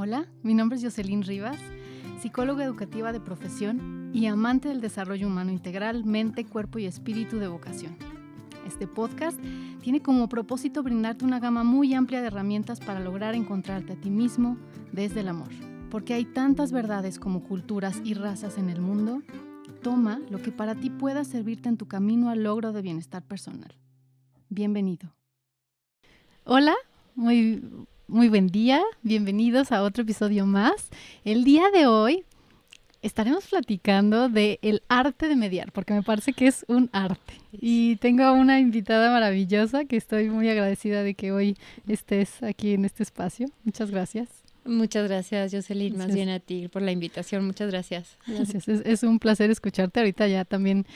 Hola, mi nombre es Jocelyn Rivas, psicóloga educativa de profesión y amante del desarrollo humano integral, mente, cuerpo y espíritu de vocación. Este podcast tiene como propósito brindarte una gama muy amplia de herramientas para lograr encontrarte a ti mismo desde el amor. Porque hay tantas verdades como culturas y razas en el mundo, toma lo que para ti pueda servirte en tu camino al logro de bienestar personal. Bienvenido. Hola, muy buen día, bienvenidos a otro episodio más. El día de hoy estaremos platicando del arte de mediar, porque me parece que es un arte. Y tengo a una invitada maravillosa que estoy muy agradecida de que hoy estés aquí en este espacio. Muchas gracias. Muchas gracias, Jocelyn, más bien a ti por la invitación. Muchas gracias. Gracias, es un placer escucharte. Ahorita ya también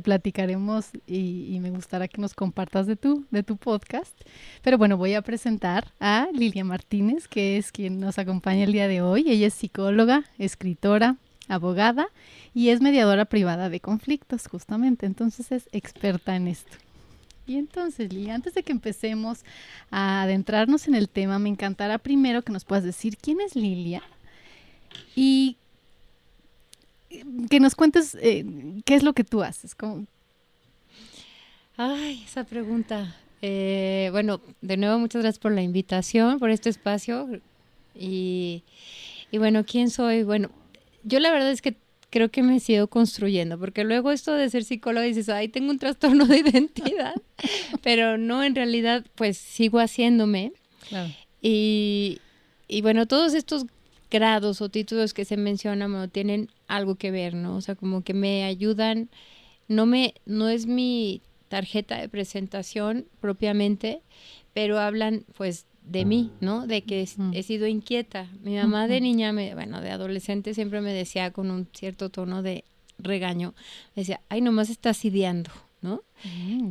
platicaremos y me gustará que nos compartas de tu podcast. Pero bueno, voy a presentar a Lilia Martínez, que es quien nos acompaña el día de hoy. Ella es psicóloga, escritora, abogada y es mediadora privada de conflictos, justamente. Entonces es experta en esto. Y entonces, Lilia, antes de que empecemos a adentrarnos en el tema, me encantará primero que nos puedas decir quién es Lilia y que nos cuentes qué es lo que tú haces. Ay, esa pregunta. Bueno, de nuevo, muchas gracias por la invitación, por este espacio. Y bueno, ¿quién soy? Bueno, yo la verdad es que creo que me he ido construyendo, porque luego esto de ser psicóloga dices, ay, tengo un trastorno de identidad, pero no, en realidad, pues sigo haciéndome. Claro. Y bueno, todos estos grados o títulos que se mencionan, bueno, tienen algo que ver, ¿no? O sea, como que me ayudan, no es mi tarjeta de presentación propiamente, pero hablan, pues, de mí, ¿no? De que he sido inquieta. Mi mamá de niña, de adolescente siempre me decía con un cierto tono de regaño, me decía, ay, nomás estás ideando, ¿no?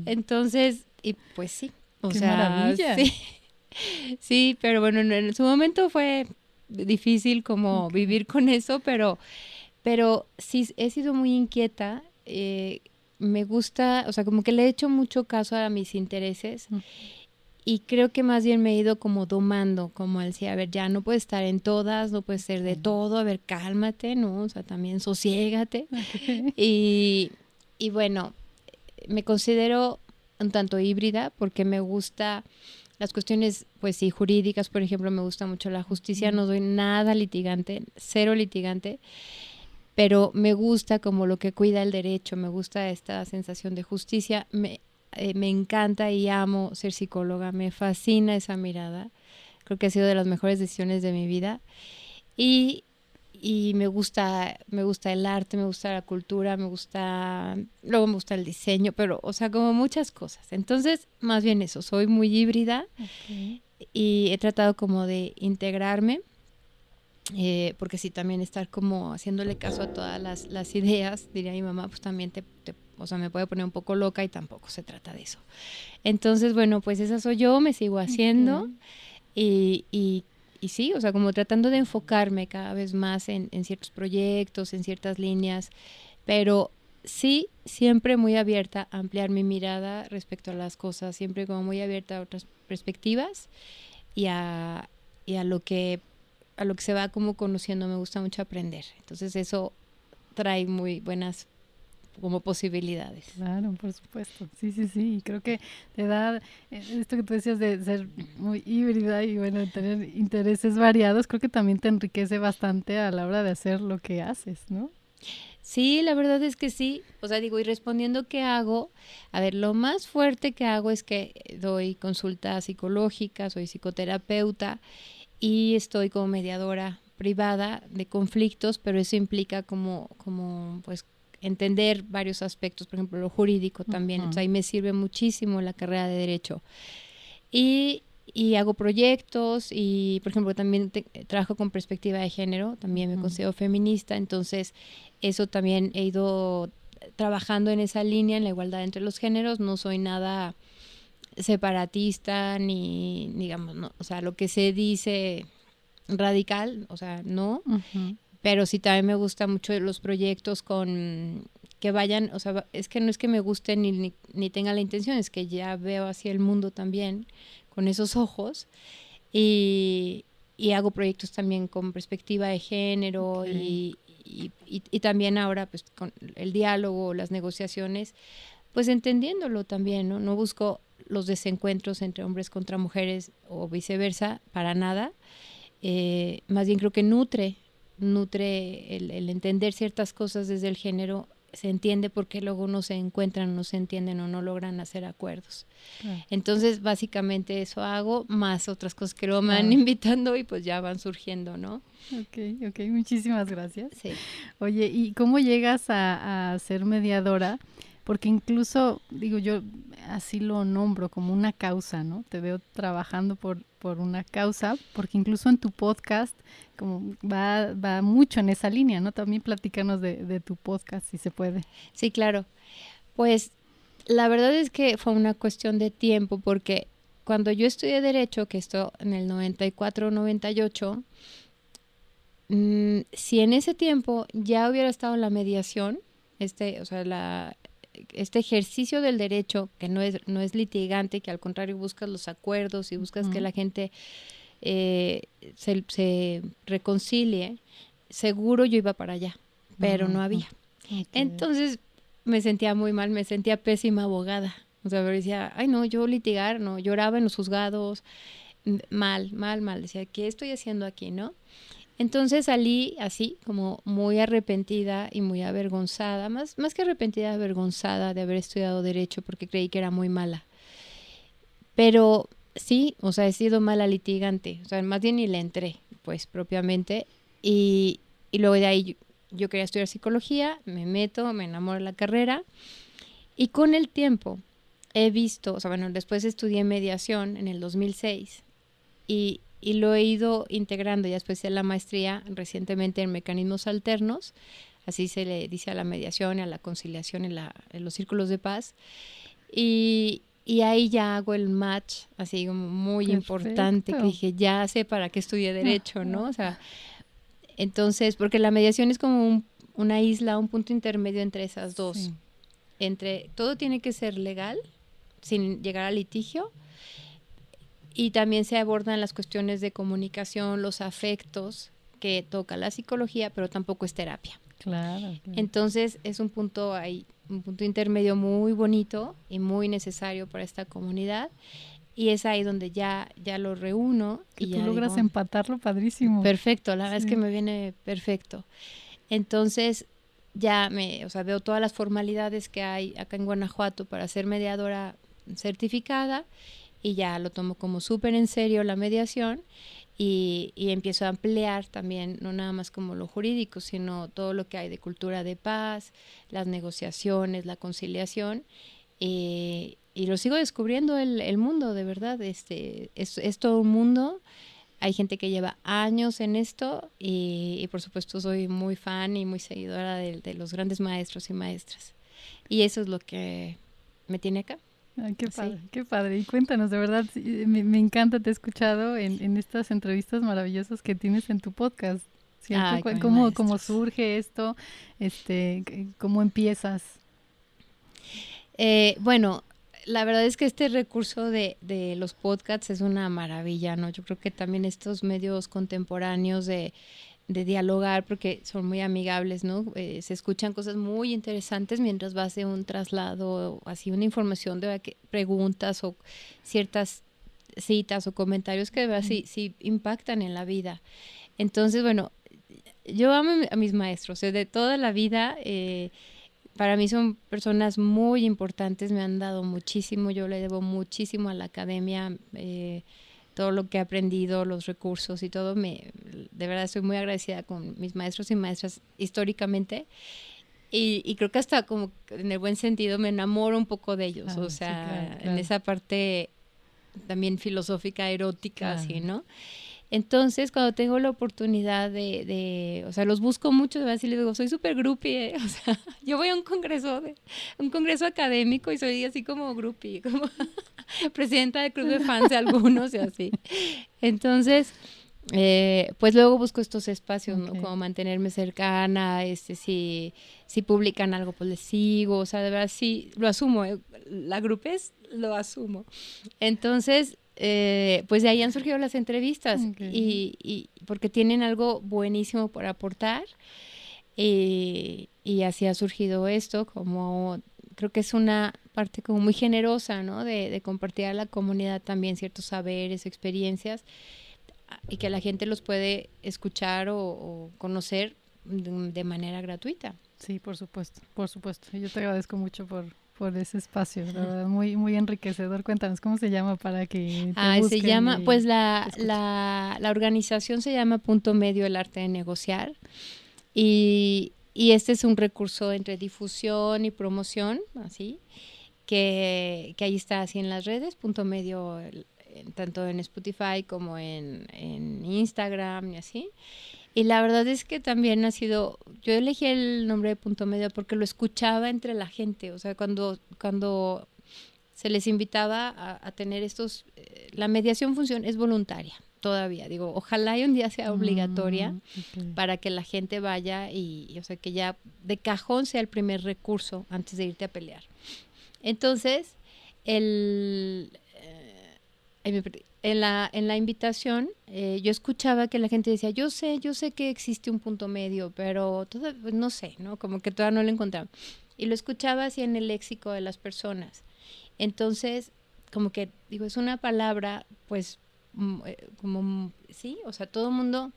Entonces, y pues sí. ¡Qué maravilla! Sí. Sí, pero bueno, en su momento fue difícil como vivir con eso, pero sí he sido muy inquieta. Me gusta, o sea, como que le he hecho mucho caso a mis intereses. Y creo que más bien me he ido como domando, como decía, a ver, ya no puedes estar en todas, no puedes ser de todo, a ver, cálmate, ¿no? O sea, también sosiégate. Y bueno, me considero un tanto híbrida porque me gusta las cuestiones, pues sí, jurídicas, por ejemplo, me gusta mucho la justicia, no soy nada litigante, cero litigante, pero me gusta como lo que cuida el derecho, me gusta esta sensación de justicia, me encanta y amo ser psicóloga, me fascina esa mirada, creo que ha sido de las mejores decisiones de mi vida y me gusta el arte, me gusta la cultura, luego me gusta el diseño, pero o sea, como muchas cosas. Entonces, más bien eso, soy muy híbrida y he tratado como de integrarme, porque sí, también estar como haciéndole caso a todas las ideas, diría mi mamá, pues también o sea, me puede poner un poco loca y tampoco se trata de eso. Entonces, bueno, pues esa soy yo, me sigo haciendo y sí, o sea, como tratando de enfocarme cada vez más en ciertos proyectos, en ciertas líneas, pero sí, siempre muy abierta a ampliar mi mirada respecto a las cosas, siempre como muy abierta a otras perspectivas y a lo que se va como conociendo. Me gusta mucho aprender, entonces eso trae muy buenas como posibilidades. Claro, por supuesto. Sí. Y creo que te da esto que tú decías de ser muy híbrida y bueno, tener intereses variados, creo que también te enriquece bastante a la hora de hacer lo que haces, ¿no? Sí, la verdad es que sí. O sea, digo, y respondiendo qué hago, a ver, lo más fuerte que hago es que doy consultas psicológicas, soy psicoterapeuta y estoy como mediadora privada de conflictos, pero eso implica como pues entender varios aspectos, por ejemplo, lo jurídico también. O sea, ahí me sirve muchísimo la carrera de Derecho. Y hago proyectos y, por ejemplo, también trabajo con perspectiva de género, también me considero feminista, entonces eso también he ido trabajando en esa línea, en la igualdad entre los géneros. No soy nada separatista ni, digamos, no, o sea, lo que se dice radical, o sea, no. Pero sí también me gusta mucho los proyectos con que vayan, o sea, es que no es que me guste ni tenga la intención, es que ya veo hacia el mundo también con esos ojos y y hago proyectos también con perspectiva de género. Ok. Y también ahora pues con el diálogo, las negociaciones, pues entendiéndolo también, ¿no? No busco los desencuentros entre hombres contra mujeres o viceversa, para nada. Más bien creo que nutre el entender ciertas cosas desde el género, se entiende porque luego no se encuentran, no se entienden o no logran hacer acuerdos. Claro. Entonces, básicamente eso hago, más otras cosas que luego me van Claro. invitando y pues ya van surgiendo, ¿no? Ok, muchísimas gracias. Sí. Oye, ¿y cómo llegas a ser mediadora? Porque incluso, digo, yo así lo nombro como una causa, ¿no? Te veo trabajando por una causa, porque incluso en tu podcast como va mucho en esa línea, ¿no? También platícanos de tu podcast, si se puede. Sí, claro. Pues la verdad es que fue una cuestión de tiempo, porque cuando yo estudié Derecho, que esto en el 94, 98, si en ese tiempo ya hubiera estado la mediación, o sea, este ejercicio del derecho, que no es litigante, que al contrario buscas los acuerdos y buscas que la gente se reconcilie, seguro yo iba para allá, pero no había. Okay. Entonces me sentía muy mal, me sentía pésima abogada. O sea, me decía, ay no, yo litigar, no, lloraba en los juzgados, mal, decía, ¿qué estoy haciendo aquí, no? Entonces salí así, como muy arrepentida y muy avergonzada, más que arrepentida, avergonzada de haber estudiado Derecho, porque creí que era muy mala. Pero sí, o sea, he sido mala litigante, o sea, más bien ni le entré, pues, propiamente. Y luego de ahí yo quería estudiar psicología, me meto, me enamoro de la carrera. Y con el tiempo he visto, o sea, bueno, después estudié mediación en el 2006 y lo he ido integrando, ya después de la maestría recientemente en mecanismos alternos, así se le dice a la mediación y a la conciliación en los círculos de paz. Y ahí ya hago el match, así como muy importante, que dije, ya sé para qué estudié Derecho, ¿no? O sea, entonces, porque la mediación es como una isla, un punto intermedio entre esas dos. Sí. Entre todo tiene que ser legal, sin llegar al litigio, y también se abordan las cuestiones de comunicación, los afectos, que toca la psicología, pero tampoco es terapia. Claro. Entonces es un punto intermedio muy bonito y muy necesario para esta comunidad, y es ahí donde ya lo reúno. Que y tú ya logras digo, empatarlo padrísimo. Perfecto, la verdad es que me viene perfecto. Entonces ya veo todas las formalidades que hay acá en Guanajuato para ser mediadora certificada, y ya lo tomo como súper en serio la mediación, y empiezo a ampliar también, no nada más como lo jurídico, sino todo lo que hay de cultura de paz, las negociaciones, la conciliación, y lo sigo descubriendo el mundo, de verdad, es todo un mundo. Hay gente que lleva años en esto, y por supuesto soy muy fan y muy seguidora de los grandes maestros y maestras. Y eso es lo que me tiene acá. Ay, qué padre, qué padre. Y cuéntanos, de verdad, me encanta, te he escuchado en estas entrevistas maravillosas que tienes en tu podcast, ¿cierto? Ay, ¿Cómo surge esto? ¿Cómo empiezas? Bueno, la verdad es que este recurso de los podcasts es una maravilla, ¿no? Yo creo que también estos medios contemporáneos de dialogar, porque son muy amigables, ¿no? Se escuchan cosas muy interesantes mientras vas de un traslado, así una información de preguntas o ciertas citas o comentarios que de verdad sí impactan en la vida. Entonces, bueno, yo amo a mis maestros, de toda la vida. Para mí son personas muy importantes, me han dado muchísimo, yo le debo muchísimo a la academia, todo lo que he aprendido, los recursos y todo, de verdad estoy muy agradecida con mis maestros y maestras históricamente, y creo que hasta como en el buen sentido me enamoro un poco de ellos, o sea, en esa parte también filosófica, erótica, así, ¿no? Entonces, cuando tengo la oportunidad o sea, los busco mucho, de verdad, y les digo, soy súper groupie, o sea, yo voy a un congreso académico y soy así como groupie, como presidenta del club de fans de algunos y así. Entonces, pues luego busco estos espacios, ¿no? Como mantenerme cercana, si publican algo, pues les sigo, o sea, de verdad sí, lo asumo, la grupez lo asumo. Entonces, pues de ahí han surgido las entrevistas Okay. y porque tienen algo buenísimo por aportar y así ha surgido esto, como creo que es una parte como muy generosa, ¿no? De compartir a la comunidad también ciertos saberes, experiencias y que la gente los puede escuchar o conocer de manera gratuita. Sí, por supuesto, por supuesto. Yo te agradezco mucho por ese espacio, la verdad, muy, muy enriquecedor. Cuéntanos, ¿cómo se llama para que te Se busquen llama, y pues te escuchen? la organización se llama Punto Medio el Arte de Negociar y este es un recurso entre difusión y promoción, así, que ahí está así en las redes, Punto Medio, tanto en Spotify como en Instagram y así. Y la verdad es que también ha sido, yo elegí el nombre de Punto Medio porque lo escuchaba entre la gente, o sea, cuando se les invitaba a tener estos, la mediación es voluntaria todavía, digo, ojalá y un día sea obligatoria Okay. para que la gente vaya y, o sea, que ya de cajón sea el primer recurso antes de irte a pelear. Entonces, el, en la invitación, yo escuchaba que la gente decía, yo sé que existe un punto medio, pero no sé, ¿no? Como que todavía no lo encontraba. Y lo escuchaba así en el léxico de las personas. Entonces, como que, digo, es una palabra, pues, como, sí, o sea, todo el mundo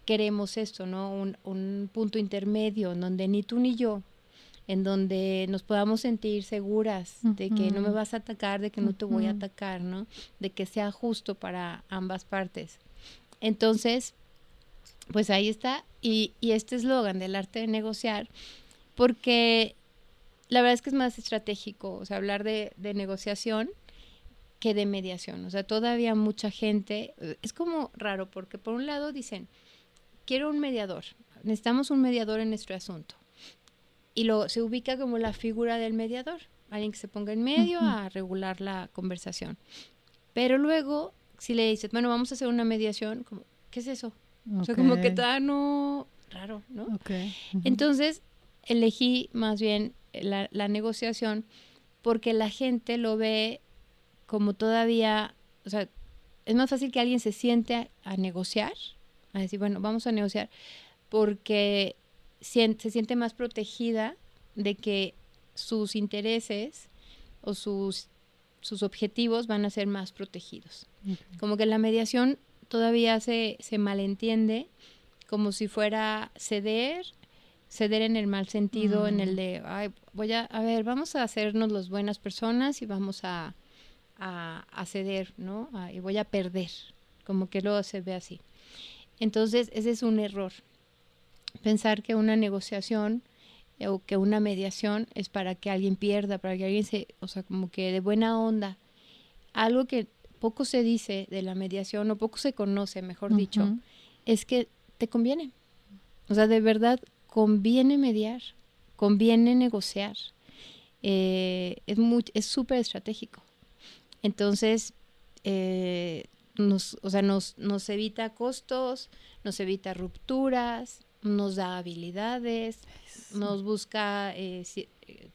queremos esto, ¿no? Un punto intermedio en donde ni tú ni yo, en donde nos podamos sentir seguras de que no me Ujú, vas a atacar, de que no te voy a ujú. atacar, ¿no? De que sea justo para ambas partes. Entonces, pues ahí está. Y este eslogan del arte de negociar, porque la verdad es que es más estratégico, o sea, hablar de negociación que de mediación. O sea, todavía mucha gente, es como raro, porque por un lado dicen, quiero un mediador, necesitamos un mediador en nuestro asunto. Y se ubica como la figura del mediador, alguien que se ponga en medio Ujú. a regular la conversación. Pero luego, si le dices, bueno, vamos a hacer una mediación, como, ¿qué es eso? O sea, como que Okay, todavía no, raro, ¿no? okay. Ujú. Entonces, elegí más bien la negociación porque la gente lo ve como todavía, o sea, es más fácil que alguien se siente a negociar, a decir, bueno, vamos a negociar, porque se siente más protegida de que sus intereses o sus objetivos van a ser más protegidos. Okay. Como que la mediación todavía se malentiende como si fuera ceder en el mal sentido, en el Mm, de, ay, a ver, vamos a hacernos las buenas personas y vamos a ceder, ¿no? Y voy a perder, como que luego se ve así. Entonces, ese es un error. Pensar que una negociación o que una mediación es para que alguien pierda, para que alguien o sea, como que de buena onda. Algo que poco se dice de la mediación o poco se conoce, mejor dicho, ujú. es que te conviene. O sea, de verdad, conviene mediar, conviene negociar. Es súper estratégico. Entonces, o sea, nos evita costos, nos evita rupturas, nos da habilidades, Eso. nos busca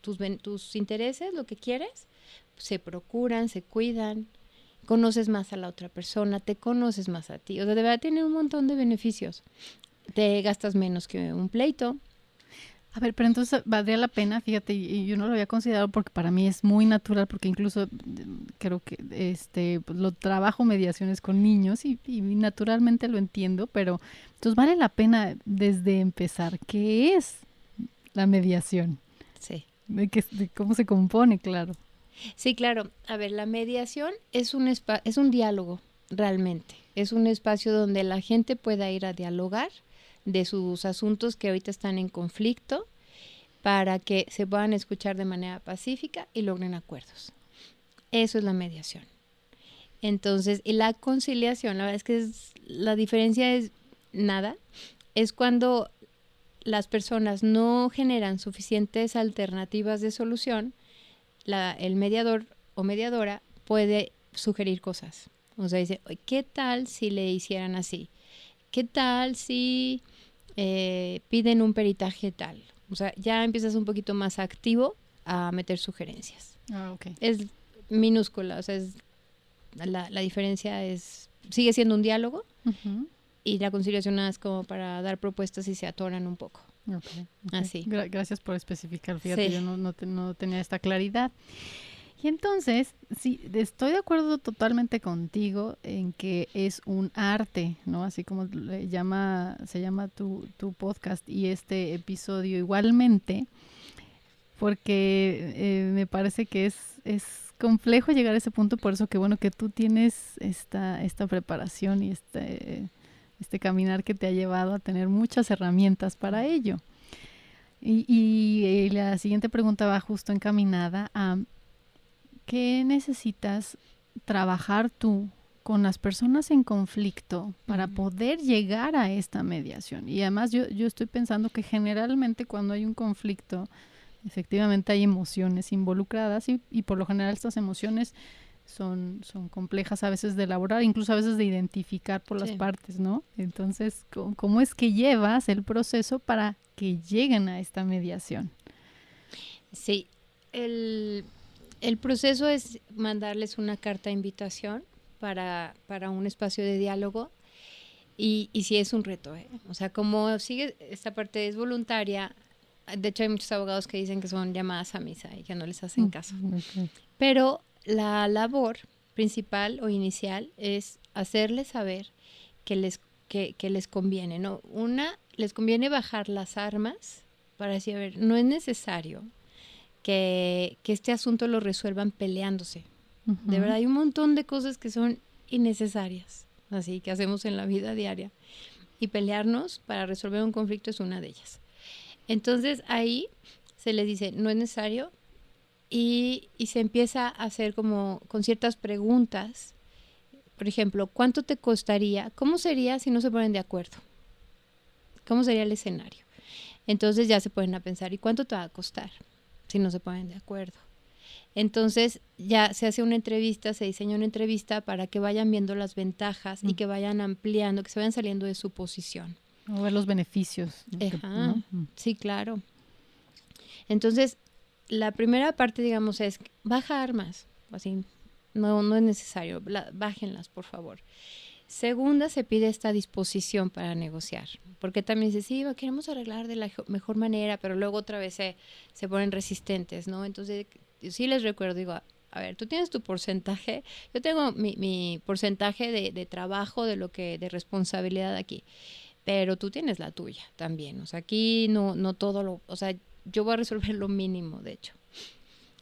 tus intereses, lo que quieres, se procuran, se cuidan, conoces más a la otra persona, te conoces más a ti. O sea, de verdad tiene un montón de beneficios. Te gastas menos que un pleito. A ver, pero entonces valdría la pena, fíjate, y yo no lo había considerado porque para mí es muy natural, porque incluso creo que pues, lo trabajo mediaciones con niños y naturalmente lo entiendo, pero entonces vale la pena desde empezar. ¿Qué es la mediación? Sí. De cómo se compone, claro. Sí, claro. A ver, la mediación es un diálogo, realmente. Es un espacio donde la gente pueda ir a dialogar de sus asuntos que ahorita están en conflicto para que se puedan escuchar de manera pacífica y logren acuerdos. Eso es la mediación. Entonces, y la conciliación, la verdad es que la diferencia es nada. Es cuando las personas no generan suficientes alternativas de solución, el mediador o mediadora puede sugerir cosas. O sea, dice, ¿qué tal si le hicieran así? ¿Qué tal si piden un peritaje tal? O sea, ya empiezas un poquito más activo a meter sugerencias. Ah, ok. Es minúscula, o sea, es La diferencia sigue siendo un diálogo Ujú. y la conciliación es como para dar propuestas y se atoran un poco. Ok. Así. Gracias por especificar. Fíjate, Sí. yo no tenía esta claridad. Y entonces, sí, estoy de acuerdo totalmente contigo en que es un arte, ¿no? Así como se llama tu podcast y este episodio igualmente, porque me parece que es complejo llegar a ese punto, por eso que bueno que tú tienes esta preparación y este caminar que te ha llevado a tener muchas herramientas para ello. Y la siguiente pregunta va justo encaminada a ¿qué necesitas trabajar tú con las personas en conflicto para poder llegar a esta mediación? Y además yo estoy pensando que generalmente cuando hay un conflicto, efectivamente hay emociones involucradas y por lo general estas emociones son complejas a veces de elaborar, incluso a veces de identificar por las partes, ¿no? Entonces, ¿cómo es que llevas el proceso para que lleguen a esta mediación? Sí, el proceso es mandarles una carta de invitación para un espacio de diálogo y sí es un reto, ¿eh? O sea, como sigue esta parte es voluntaria, de hecho hay muchos abogados que dicen que son llamadas a misa y que no les hacen caso. Okay. Pero la labor principal o inicial es hacerles saber que les conviene, ¿no? Les conviene bajar las armas para decir, a ver, no es necesario que este asunto lo resuelvan peleándose. Uh-huh. De verdad, hay un montón de cosas que son innecesarias, así que hacemos en la vida diaria. Y pelearnos para resolver un conflicto es una de ellas. Entonces, ahí se les dice, no es necesario, y se empieza a hacer como con ciertas preguntas. Por ejemplo, ¿cuánto te costaría? ¿Cómo sería si no se ponen de acuerdo? ¿Cómo sería el escenario? Entonces ya se ponen a pensar, ¿y cuánto te va a costar si no se ponen de acuerdo? Entonces ya se hace una entrevista, se diseña una entrevista para que vayan viendo las ventajas y que vayan ampliando, que se vayan saliendo de su posición. O ver los beneficios. ¿No? Sí, claro. Entonces, la primera parte, digamos, es baja armas, así, no es necesario, bájenlas, por favor. Segunda, se pide esta disposición para negociar, porque también dice, sí, queremos arreglar de la mejor manera, pero luego otra vez se ponen resistentes, ¿no? Entonces, sí les recuerdo, digo, a ver, tú tienes tu porcentaje, yo tengo mi porcentaje de trabajo, de responsabilidad aquí, pero tú tienes la tuya también, o sea, aquí no todo o sea, yo voy a resolver lo mínimo, de hecho.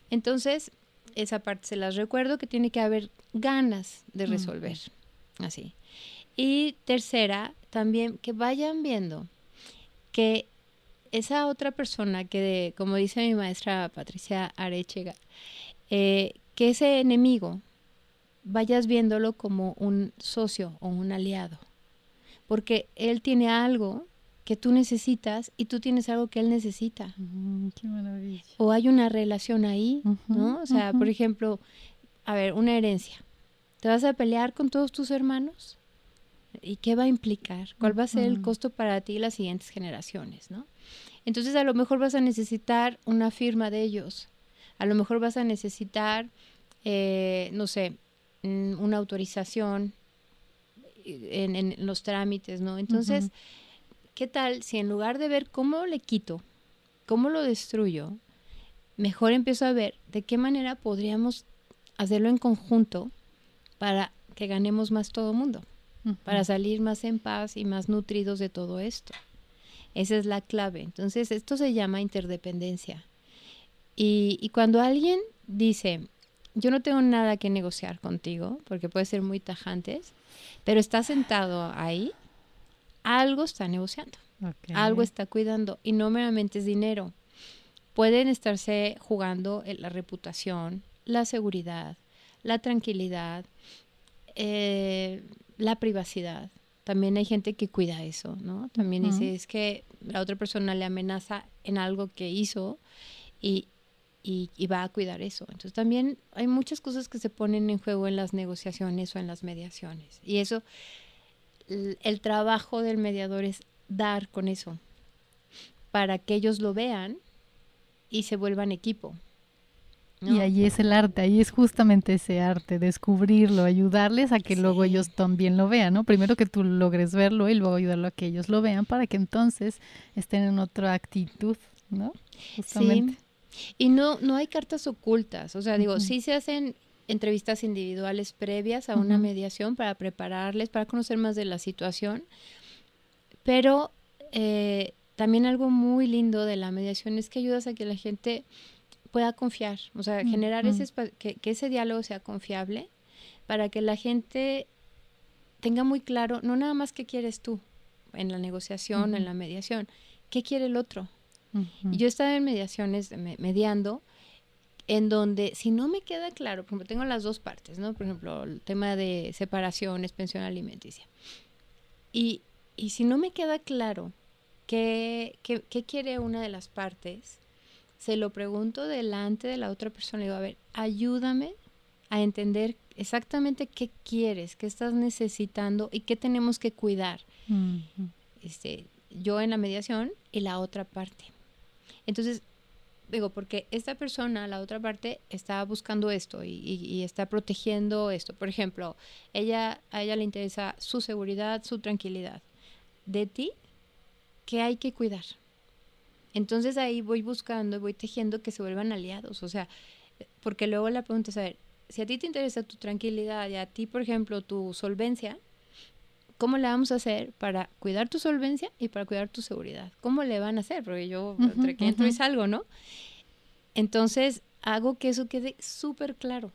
Entonces, esa parte se las recuerdo, que tiene que haber ganas de resolver, así. Y tercera, también que vayan viendo que esa otra persona que, como dice mi maestra Patricia Arechiga, que ese enemigo vayas viéndolo como un socio o un aliado, porque él tiene algo que tú necesitas y tú tienes algo que él necesita. Qué maravilla. O hay una relación ahí, ¿no? O sea, por ejemplo, a ver, una herencia. ¿Te vas a pelear con todos tus hermanos? ¿Y qué va a implicar? ¿Cuál va a ser el costo para ti y las siguientes generaciones, ¿no? Entonces, a lo mejor vas a necesitar una firma de ellos. A lo mejor vas a necesitar, no sé, una autorización en los trámites, ¿no? Entonces, ¿qué tal si en lugar de ver cómo le quito, cómo lo destruyo, mejor empiezo a ver de qué manera podríamos hacerlo en conjunto para que ganemos más todo mundo, para salir más en paz y más nutridos de todo esto? Esa es la clave. Entonces, esto se llama interdependencia. Y cuando alguien dice, yo no tengo nada que negociar contigo, porque puede ser muy tajantes, pero está sentado ahí, algo está negociando, algo está cuidando, y no meramente es dinero. Pueden estarse jugando la reputación, la seguridad, la tranquilidad, la privacidad. También hay gente que cuida eso, ¿no? También dice, es que la otra persona le amenaza en algo que hizo y va a cuidar eso. Entonces también hay muchas cosas que se ponen en juego en las negociaciones o en las mediaciones. Y eso, el trabajo del mediador es dar con eso, para que ellos lo vean y se vuelvan equipo. Y ahí es el arte, ahí es justamente ese arte, descubrirlo, ayudarles a que luego ellos también lo vean, ¿no? Primero que tú logres verlo y luego ayudarlo a que ellos lo vean para que entonces estén en otra actitud, ¿no? Justamente. Sí, y no hay cartas ocultas, o sea, digo, sí se hacen entrevistas individuales previas a una mediación para prepararles, para conocer más de la situación, pero también algo muy lindo de la mediación es que ayudas a que la gente pueda confiar, o sea, generar que ese diálogo sea confiable para que la gente tenga muy claro, no nada más qué quieres tú en la negociación, en la mediación, qué quiere el otro. Y yo he estado en mediaciones, mediando, en donde si no me queda claro, por ejemplo, tengo las dos partes, ¿no? Por ejemplo, el tema de separaciones, pensión alimenticia. Y si no me queda claro qué quiere una de las partes, se lo pregunto delante de la otra persona y digo, a ver, ayúdame a entender exactamente qué quieres, qué estás necesitando y qué tenemos que cuidar. Yo en la mediación y la otra parte. Entonces, digo, porque esta persona, la otra parte, está buscando esto y está protegiendo esto. Por ejemplo, a ella le interesa su seguridad, su tranquilidad. De ti, ¿qué hay que cuidar? Entonces ahí voy buscando, voy tejiendo que se vuelvan aliados. O sea, porque luego la pregunta es, a ver, si a ti te interesa tu tranquilidad y a ti, por ejemplo, tu solvencia, ¿cómo le vamos a hacer para cuidar tu solvencia y para cuidar tu seguridad? ¿Cómo le van a hacer? Porque yo entre que entro y salgo, ¿no? Entonces, hago que eso quede súper claro.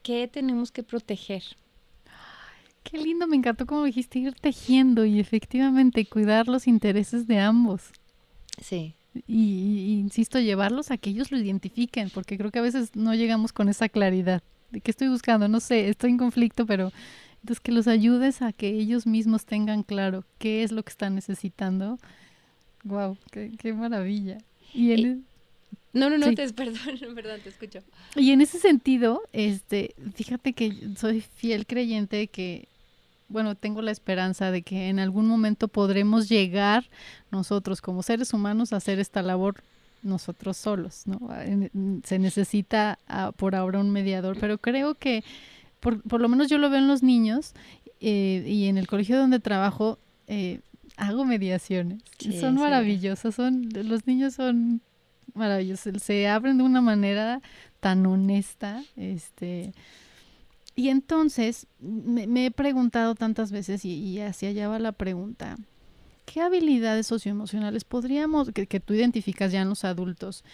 ¿Qué tenemos que proteger? Qué lindo, me encantó como dijiste, ir tejiendo y efectivamente cuidar los intereses de ambos. Sí. Y insisto, llevarlos a que ellos lo identifiquen, porque creo que a veces no llegamos con esa claridad de qué estoy buscando, no sé, estoy en conflicto, pero entonces que los ayudes a que ellos mismos tengan claro qué es lo que están necesitando. Wow, qué maravilla. Y en No, sí. perdón, te escucho. Y en ese sentido, fíjate que soy fiel creyente de que, bueno, tengo la esperanza de que en algún momento podremos llegar nosotros como seres humanos a hacer esta labor nosotros solos, ¿no? Se necesita por ahora un mediador, pero creo que por lo menos yo lo veo en los niños y en el colegio donde trabajo hago mediaciones. Sí, son maravillosas, los niños son maravillosos, se abren de una manera tan honesta, y entonces me he preguntado tantas veces y hacia allá va la pregunta, ¿qué habilidades socioemocionales podríamos, que tú identificas ya en los adultos,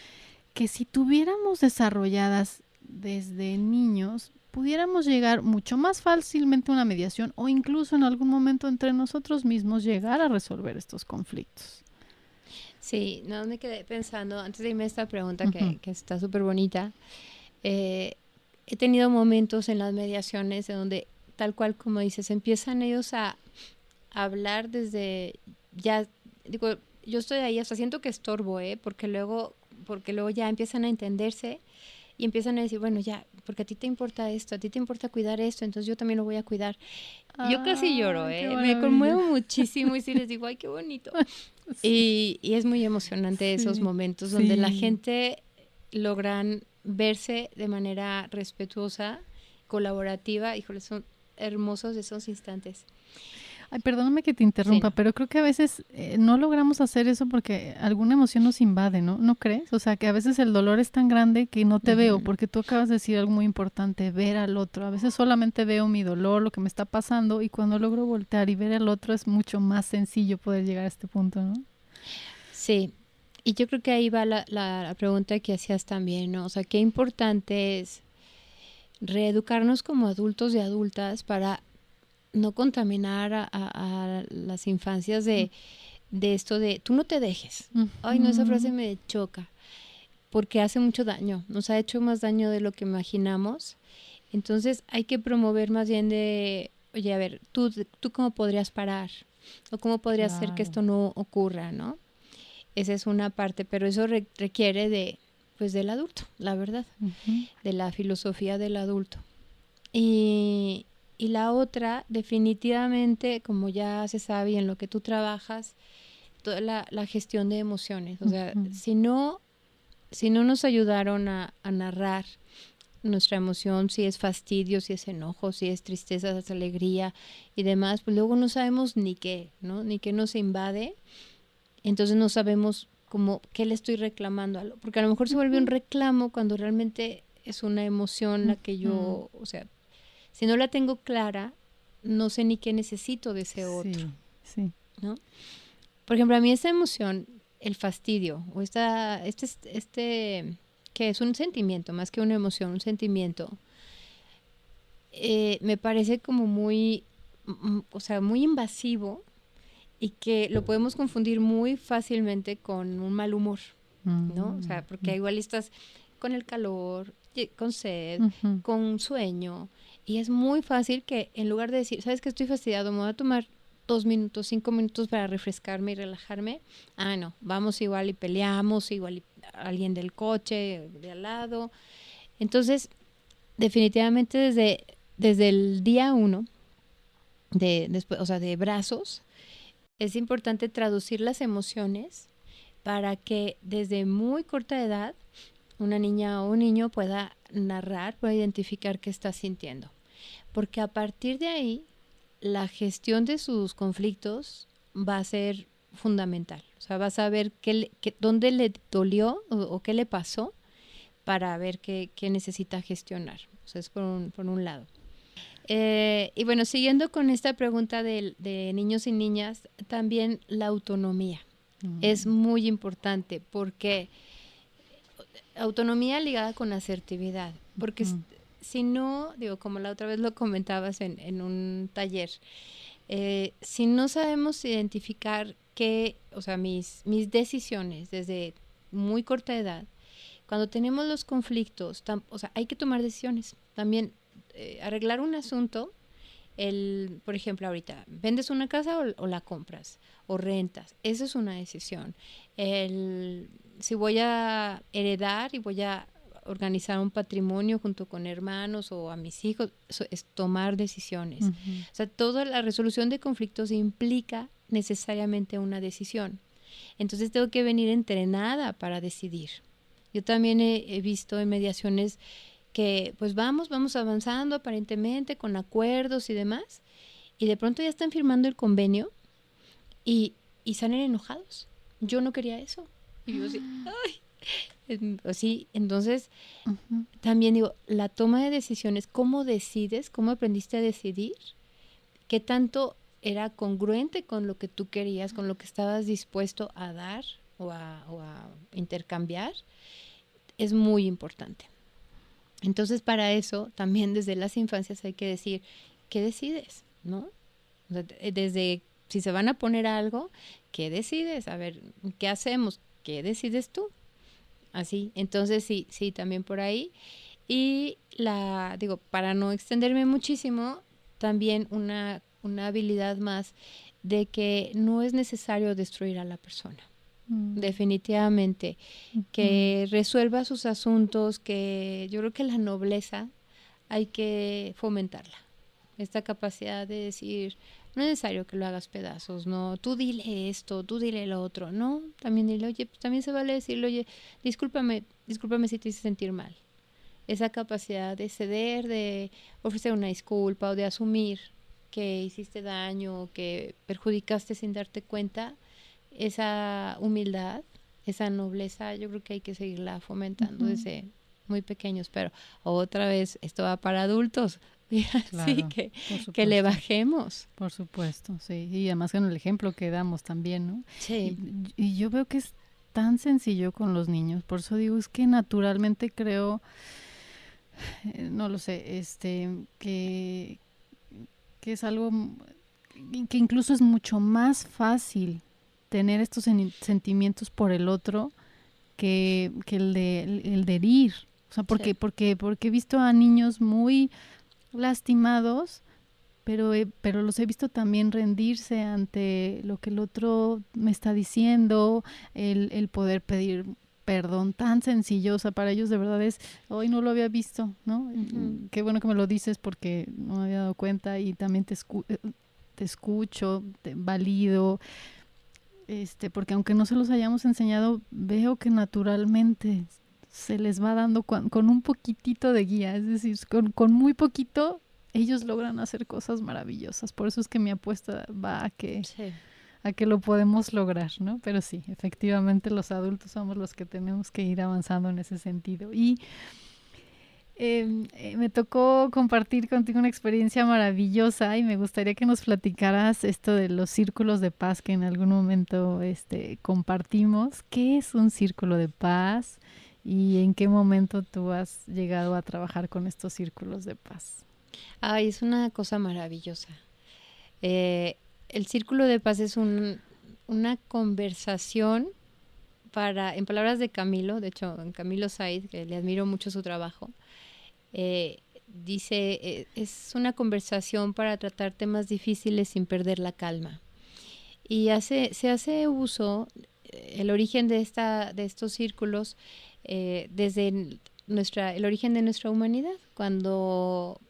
que si tuviéramos desarrolladas desde niños, pudiéramos llegar mucho más fácilmente a una mediación o incluso en algún momento entre nosotros mismos llegar a resolver estos conflictos? Sí, no me quedé pensando, antes de irme a esta pregunta que está súper bonita, he tenido momentos en las mediaciones en donde, tal cual como dices, empiezan ellos a hablar desde, ya, digo, yo estoy ahí, hasta siento que estorbo, porque luego ya empiezan a entenderse y empiezan a decir, bueno, ya, porque a ti te importa esto, a ti te importa cuidar esto, entonces yo también lo voy a cuidar. Yo casi lloro, me conmuevo muchísimo y sí les digo, ay, qué bonito. Sí. Y es muy emocionante esos momentos donde la gente logran verse de manera respetuosa, colaborativa. Híjole, son hermosos esos instantes. Ay, perdóname que te interrumpa, pero creo que a veces no logramos hacer eso porque alguna emoción nos invade, ¿no? ¿No crees? O sea, que a veces el dolor es tan grande que no te veo, porque tú acabas de decir algo muy importante, ver al otro. A veces solamente veo mi dolor, lo que me está pasando, y cuando logro voltear y ver al otro es mucho más sencillo poder llegar a este punto, ¿no? Sí, y yo creo que ahí va la pregunta que hacías también, ¿no? O sea, qué importante es reeducarnos como adultos y adultas para no contaminar a las infancias de esto de tú no te dejes. Ay, no, esa frase me choca porque hace mucho daño, nos ha hecho más daño de lo que imaginamos. Entonces hay que promover más bien de, oye, a ver, tú cómo podrías parar o cómo podrías hacer que esto no ocurra, ¿no? Esa es una parte, pero eso requiere del adulto, la verdad, de la filosofía del adulto. Y la otra, definitivamente, como ya se sabe y en lo que tú trabajas, toda la gestión de emociones. O sea, si no si no nos ayudaron a narrar nuestra emoción, si es fastidio, si es enojo, si es tristeza, si es alegría y demás, pues luego no sabemos ni qué, ¿no? Ni qué nos invade. Entonces no sabemos como qué le estoy reclamando, porque a lo mejor se vuelve un reclamo cuando realmente es una emoción la que yo, o sea, si no la tengo clara, no sé ni qué necesito de ese otro, ¿no? Por ejemplo, a mí esa emoción, el fastidio, o que es un sentimiento, más que una emoción, un sentimiento, me parece como muy, o sea, muy invasivo, y que lo podemos confundir muy fácilmente con un mal humor, ¿no? O sea, porque igual estás con el calor, con sed, con sueño, y es muy fácil que en lugar de decir, ¿sabes qué? Estoy fastidiado, me voy a tomar 2 minutos, 5 minutos para refrescarme y relajarme. Ah, no, vamos igual y peleamos, igual y alguien del coche, de al lado. Entonces, definitivamente desde el día 1, después, o sea, de brazos, es importante traducir las emociones para que desde muy corta edad una niña o un niño pueda narrar, pueda identificar qué está sintiendo. Porque a partir de ahí, la gestión de sus conflictos va a ser fundamental. O sea, vas a ver dónde le dolió o qué le pasó para ver qué necesita gestionar. O sea, es por un lado. Y bueno, siguiendo con esta pregunta de niños y niñas, también la autonomía es muy importante, porque autonomía ligada con asertividad, porque si no, digo, como la otra vez lo comentabas en un taller, si no sabemos identificar o sea, mis decisiones desde muy corta edad, cuando tenemos los conflictos, o sea, hay que tomar decisiones. También arreglar un asunto, por ejemplo, ahorita, ¿vendes una casa o la compras? O rentas. Esa es una decisión. Si voy a heredar y voy a organizar un patrimonio junto con hermanos o a mis hijos, eso es tomar decisiones. O sea, toda la resolución de conflictos implica necesariamente una decisión. Entonces tengo que venir entrenada para decidir. Yo también he visto en mediaciones que pues vamos avanzando aparentemente con acuerdos y demás, y de pronto ya están firmando el convenio y salen enojados. Yo no quería eso. Y yo así, ¡ay! Sí, entonces también digo, la toma de decisiones, ¿cómo decides? ¿Cómo aprendiste a decidir? ¿Qué tanto era congruente con lo que tú querías, con lo que estabas dispuesto a dar o a intercambiar? Es muy importante. Entonces, para eso, también desde las infancias hay que decir, ¿qué decides? ¿No? O sea, desde, si se van a poner algo, ¿qué decides? A ver, ¿qué hacemos? ¿Qué decides tú? Así, entonces sí, también por ahí. Y digo, para no extenderme muchísimo, también una habilidad más de que no es necesario destruir a la persona. Definitivamente, que resuelva sus asuntos, que yo creo que la nobleza hay que fomentarla, esta capacidad de decir, no es necesario que lo hagas pedazos, no, tú dile esto, tú dile lo otro, no, también dile, oye, pues también se vale decirle, oye, discúlpame si te hice sentir mal. Esa capacidad de ceder, de ofrecer una disculpa o de asumir que hiciste daño, que perjudicaste sin darte cuenta, esa humildad, esa nobleza, yo creo que hay que seguirla fomentando desde muy pequeños, pero otra vez, esto va para adultos, claro, sí, que le bajemos. Por supuesto, sí, y además en el ejemplo que damos también, ¿no? Sí. Y yo veo que es tan sencillo con los niños, por eso digo, es que naturalmente creo, no lo sé, que es algo que incluso es mucho más fácil tener estos sentimientos por el otro que el de herir. O sea, porque he visto a niños muy lastimados, pero los he visto también rendirse ante lo que el otro me está diciendo, el poder pedir perdón tan sencillo, o sea, para ellos de verdad es, hoy no lo había visto, ¿no? Qué bueno que me lo dices porque no me había dado cuenta y también te escucho, te valido. porque aunque no se los hayamos enseñado, veo que naturalmente se les va dando con un poquitito de guía, es decir, con muy poquito ellos logran hacer cosas maravillosas. Por eso es que mi apuesta va a que lo podemos lograr, ¿no? Pero sí, efectivamente los adultos somos los que tenemos que ir avanzando en ese sentido. Y me tocó compartir contigo una experiencia maravillosa y me gustaría que nos platicaras esto de los círculos de paz que en algún momento compartimos. ¿Qué es un círculo de paz y en qué momento tú has llegado a trabajar con estos círculos de paz? Ay, es una cosa maravillosa. El círculo de paz es una conversación en palabras de Camilo, de hecho, Camilo Said, que le admiro mucho su trabajo, dice, es una conversación para tratar temas difíciles sin perder la calma. Y se hace uso, el origen de estos círculos, desde el origen de nuestra humanidad, cuando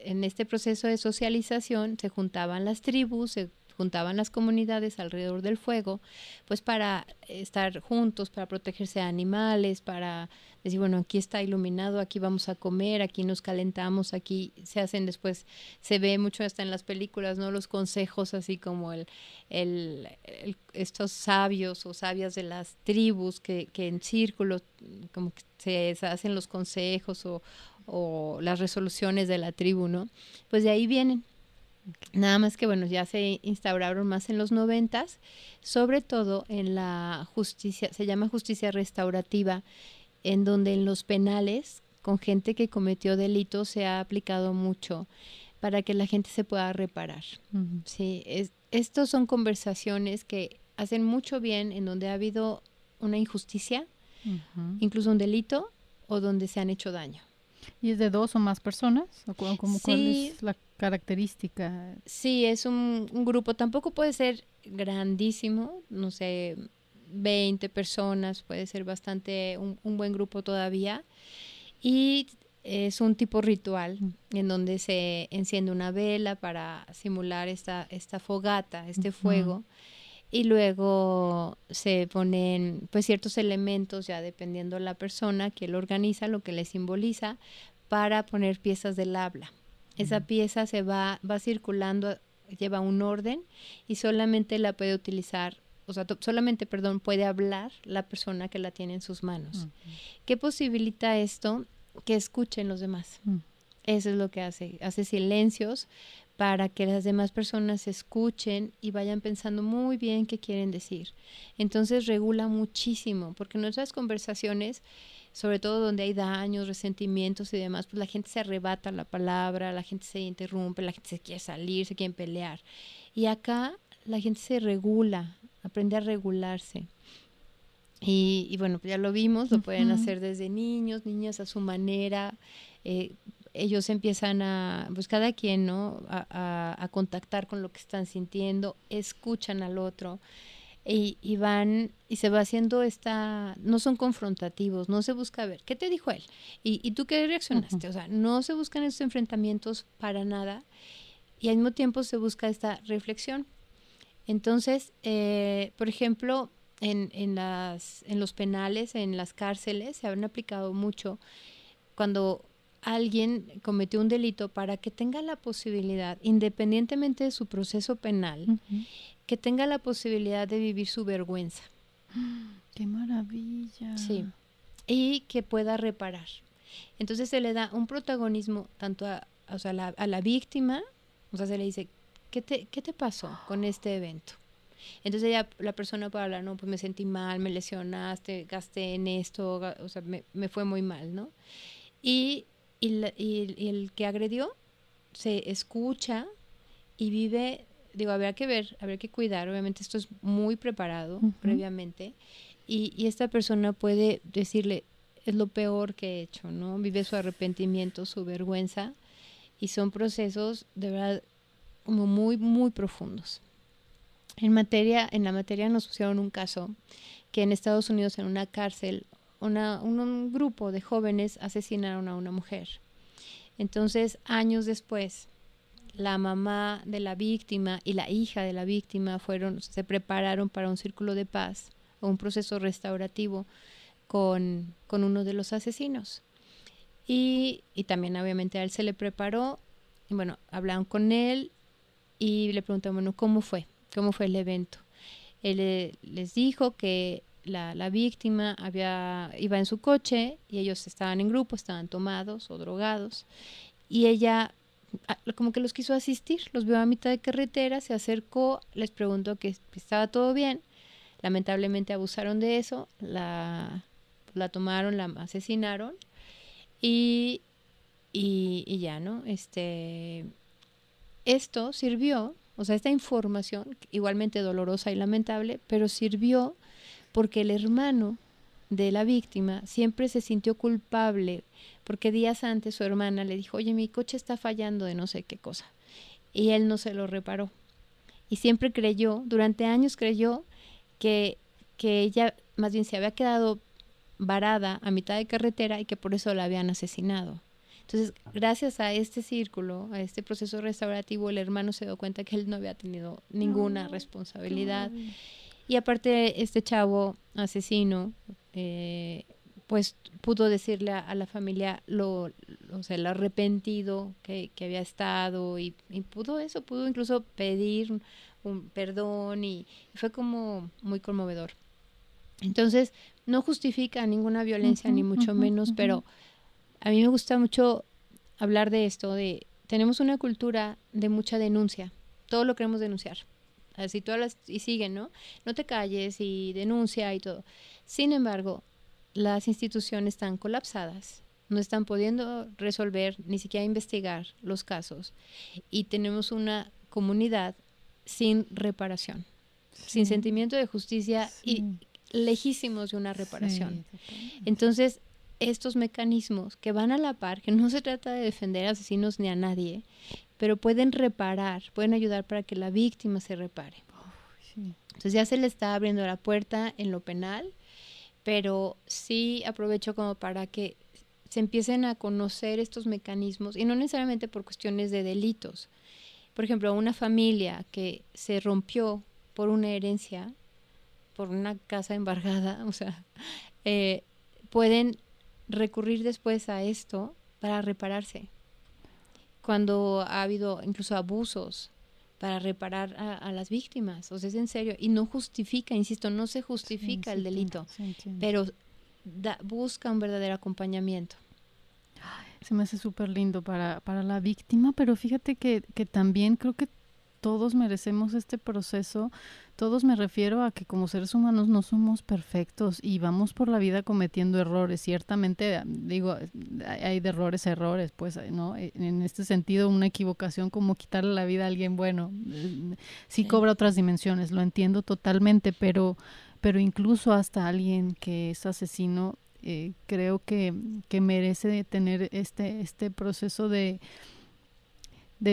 en este proceso de socialización se juntaban las tribus, se juntaban las comunidades alrededor del fuego, pues para estar juntos, para protegerse de animales, para decir, bueno, aquí está iluminado, aquí vamos a comer, aquí nos calentamos, aquí se hacen después, se ve mucho hasta en las películas, ¿no? Los consejos, así como estos sabios o sabias de las tribus que en círculos como que se hacen los consejos o las resoluciones de la tribu, ¿no? Pues de ahí vienen. Nada más que, bueno, ya se instauraron más en los 90s, sobre todo en la justicia, se llama justicia restaurativa, en donde en los penales, con gente que cometió delitos, se ha aplicado mucho para que la gente se pueda reparar. Uh-huh. Sí, estos son conversaciones que hacen mucho bien en donde ha habido una injusticia, uh-huh, incluso un delito, o donde se han hecho daño. ¿Y es de 2 o más personas? ¿O sí, cuál es la característica? Sí, es un grupo, tampoco puede ser grandísimo, no sé, 20 personas, puede ser bastante, un buen grupo todavía. Y es un tipo ritual en donde se enciende una vela para simular esta fogata, este fuego. Y luego se ponen pues ciertos elementos, ya dependiendo la persona que lo organiza, lo que le simboliza, para poner piezas del habla. Esa pieza se va circulando, lleva un orden y solamente la puede utilizar, o sea, solamente, puede hablar la persona que la tiene en sus manos. Uh-huh. ¿Qué posibilita esto? Que escuchen los demás. Uh-huh. Eso es lo que hace silencios para que las demás personas escuchen y vayan pensando muy bien qué quieren decir. Entonces regula muchísimo, porque en nuestras conversaciones, sobre todo donde hay daños, resentimientos y demás, pues la gente se arrebata la palabra, la gente se interrumpe, la gente se quiere salir, se quiere pelear. Y acá la gente se regula, aprende a regularse. Y bueno, pues ya lo vimos, lo pueden hacer desde niños, niñas a su manera. Ellos empiezan pues cada quien, ¿no? A contactar con lo que están sintiendo, escuchan al otro y van, y se va haciendo no son confrontativos, no se busca ver, ¿qué te dijo él? ¿Y tú qué reaccionaste? Uh-huh. O sea, no se buscan estos enfrentamientos para nada y al mismo tiempo se busca esta reflexión. Entonces, por ejemplo, en los penales, en las cárceles, se han aplicado mucho cuando alguien cometió un delito para que tenga la posibilidad, independientemente de su proceso penal, uh-huh, que tenga la posibilidad de vivir su vergüenza. ¡Qué maravilla! Sí, y que pueda reparar. Entonces se le da un protagonismo tanto a la víctima, o sea, se le dice, ¿qué te pasó con este evento? Entonces ya la persona puede hablar, no, pues me sentí mal, me lesionaste, gasté en esto, o sea, me fue muy mal, ¿no? Y el que agredió se escucha y vive, digo, habrá que ver, habrá que cuidar, obviamente esto es muy preparado, uh-huh, previamente, y esta persona puede decirle, es lo peor que he hecho, ¿no? Vive su arrepentimiento, su vergüenza, y son procesos de verdad como muy, muy profundos. En la materia nos pusieron un caso que en Estados Unidos, en una cárcel, un grupo de jóvenes asesinaron a una mujer. Entonces, años después, la mamá de la víctima y la hija de la víctima se prepararon para un círculo de paz o un proceso restaurativo con uno de los asesinos. Y también obviamente a él se le preparó, y bueno, hablaron con él y le preguntaron, bueno, ¿cómo fue el evento? Él les dijo que la víctima iba en su coche y ellos estaban en grupo, estaban tomados o drogados, y ella como que los quiso asistir, los vio a mitad de carretera, se acercó, les preguntó que estaba todo bien. Lamentablemente abusaron de eso, la tomaron, la asesinaron y ya, ¿no? Esto sirvió, o sea, esta información, igualmente dolorosa y lamentable, pero sirvió porque el hermano de la víctima siempre se sintió culpable, porque días antes su hermana le dijo, oye, mi coche está fallando de no sé qué cosa, y él no se lo reparó. Y siempre durante años creyó que ella más bien se había quedado varada a mitad de carretera y que por eso la habían asesinado. Entonces, gracias a este círculo, a este proceso restaurativo, el hermano se dio cuenta que él no había tenido ninguna responsabilidad. Y aparte, este chavo asesino, pues pudo decirle a la familia el arrepentido que había estado y pudo incluso pedir un perdón y fue como muy conmovedor. Entonces, no justifica ninguna violencia, ni mucho menos, pero a mí me gusta mucho hablar de esto, tenemos una cultura de mucha denuncia, todo lo queremos denunciar. Así y siguen, ¿no? No te calles y denuncia y todo. Sin embargo, las instituciones están colapsadas, no están pudiendo resolver, ni siquiera investigar los casos. Y tenemos una comunidad sin reparación, sin sentimiento de justicia y lejísimos de una reparación. Entonces, estos mecanismos que van a la par, que no se trata de defender a asesinos ni a nadie, pero pueden ayudar para que la víctima se repare. Entonces ya se le está abriendo la puerta en lo penal, pero sí aprovecho como para que se empiecen a conocer estos mecanismos, y no necesariamente por cuestiones de delitos. Por ejemplo, una familia que se rompió por una herencia, por una casa embargada, o sea, pueden recurrir después a esto para repararse. Cuando ha habido incluso abusos, para reparar a las víctimas. O sea, es en serio. Y no justifica, insisto, no se justifica el delito, pero busca un verdadero acompañamiento. Se me hace súper lindo para la víctima, pero fíjate que también creo que todos merecemos este proceso. Todos, me refiero a que como seres humanos no somos perfectos y vamos por la vida cometiendo errores. Ciertamente, digo, hay de errores a errores, pues, ¿no? En este sentido, una equivocación como quitarle la vida a alguien, bueno, sí cobra otras dimensiones, lo entiendo totalmente, pero incluso hasta alguien que es asesino, creo que merece tener este proceso de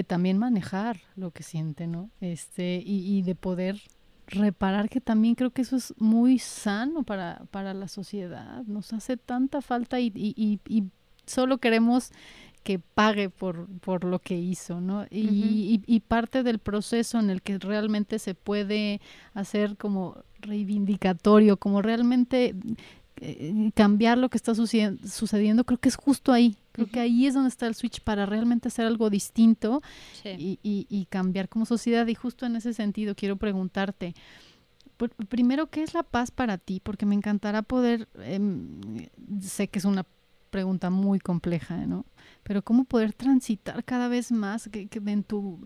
también manejar lo que siente, ¿no? Y de poder reparar, que también creo que eso es muy sano para la sociedad. Nos hace tanta falta y solo queremos que pague por lo que hizo, ¿no? Y parte del proceso en el que realmente se puede hacer como reivindicatorio, como realmente cambiar lo que está sucediendo, creo que es justo ahí. Creo que ahí es donde está el switch para realmente hacer algo distinto y cambiar como sociedad. Y justo en ese sentido quiero preguntarte, primero, ¿qué es la paz para ti? Porque me encantará poder, sé que es una pregunta muy compleja, ¿no? Pero ¿cómo poder transitar cada vez más que en tu